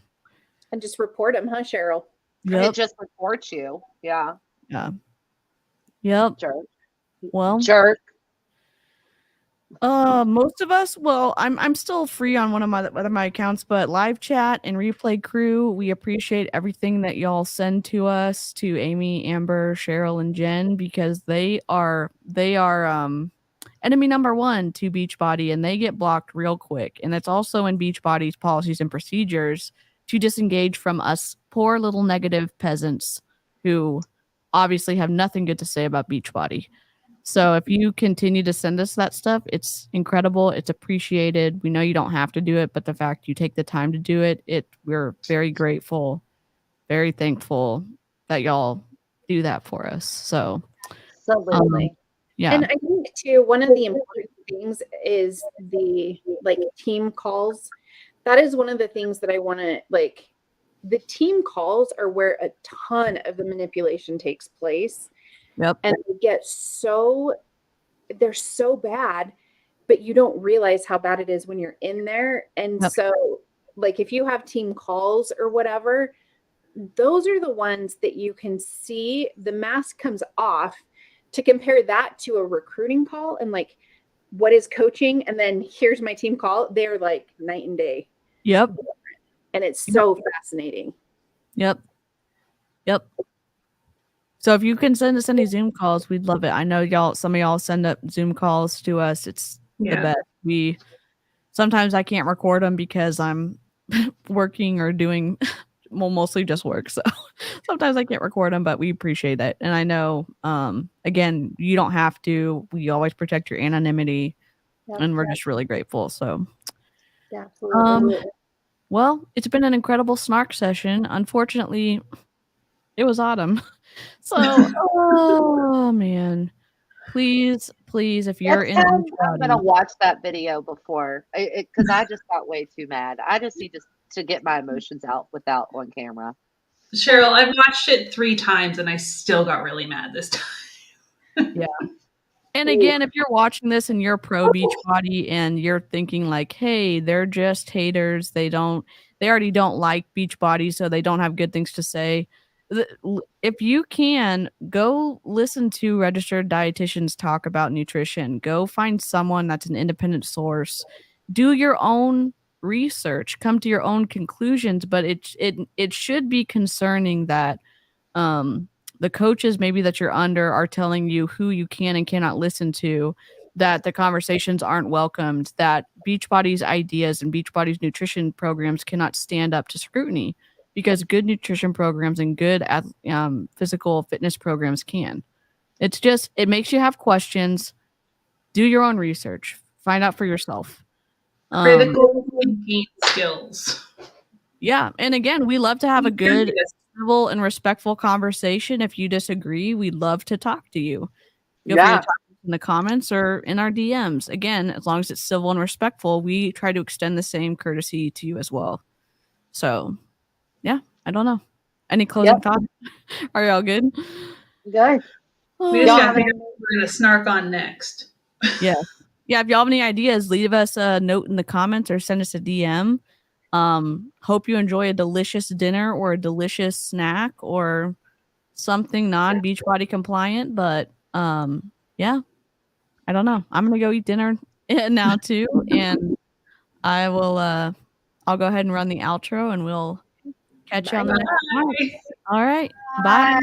just report him, huh, Cheryl? It just reports you. Yeah. Yeah. Yep. Jerk. Well, jerk. Most of us, well, I'm still free on one of my accounts, but live chat and replay crew, we appreciate everything that y'all send to us, to Amy, Amber, Cheryl, and Jen, because they are enemy number one to Beachbody, and they get blocked real quick. And it's also in Beachbody's policies and procedures to disengage from us poor little negative peasants who obviously have nothing good to say about Beachbody. So if you continue to send us that stuff, it's incredible. It's appreciated. We know you don't have to do it, but the fact you take the time to do it, we're very grateful, very thankful that y'all do that for us. So Absolutely. yeah. And I think too, one of the important things is the team calls. That is one of the things that I want to the team calls are where a ton of the manipulation takes place. Yep. And they're so bad, but you don't realize how bad it is when you're in there. And Yep. so if you have team calls or whatever, those are the ones that you can see the mask comes off. To compare that to a recruiting call and what is coaching, and then here's my team call, they're like night and day. Yep. And it's so fascinating. Yep. So if you can send us any Zoom calls, we'd love it. I know some of y'all send up Zoom calls to us. It's the best. Sometimes I can't record them because I'm working or doing mostly just work. So sometimes I can't record them, but we appreciate it. And I know, again, you don't have to. We always protect your anonymity, and we're just really grateful. So yeah, absolutely. Well, it's been an incredible SNARK session. Unfortunately, it was autumn. So, oh man, please, if you're in I'm gonna watch that video before because I just got way too mad. I just need to get my emotions out without on camera. Cheryl, I've watched it 3 times and I still got really mad this time. Yeah. And again, if you're watching this and you're pro Beachbody and you're thinking hey, they're just haters. They already don't like Beachbody, so they don't have good things to say. If you can, go listen to registered dietitians talk about nutrition. Go find someone that's an independent source. Do your own research. Come to your own conclusions. But it should be concerning that the coaches maybe that you're under are telling you who you can and cannot listen to, that the conversations aren't welcomed, that Beachbody's ideas and Beachbody's nutrition programs cannot stand up to scrutiny, because good nutrition programs and good physical fitness programs can. It makes you have questions. Do your own research. Find out for yourself. Critical thinking skills. Yeah. And again, we love to have a good, civil and respectful conversation. If you disagree, we'd love to talk to you. Feel free to talk in the comments or in our DMs. Again, as long as it's civil and respectful, we try to extend the same courtesy to you as well. So yeah, I don't know. Any closing thoughts? Are y'all good? Good. We just got to figure out what we're going to snark on next. Yeah. Yeah. If y'all have any ideas, leave us a note in the comments or send us a DM. Hope you enjoy a delicious dinner or a delicious snack or something non-Beachbody compliant. But yeah, I don't know. I'm going to go eat dinner now too. And I'll go ahead and run the outro and we'll catch you on the next one. All right. Bye.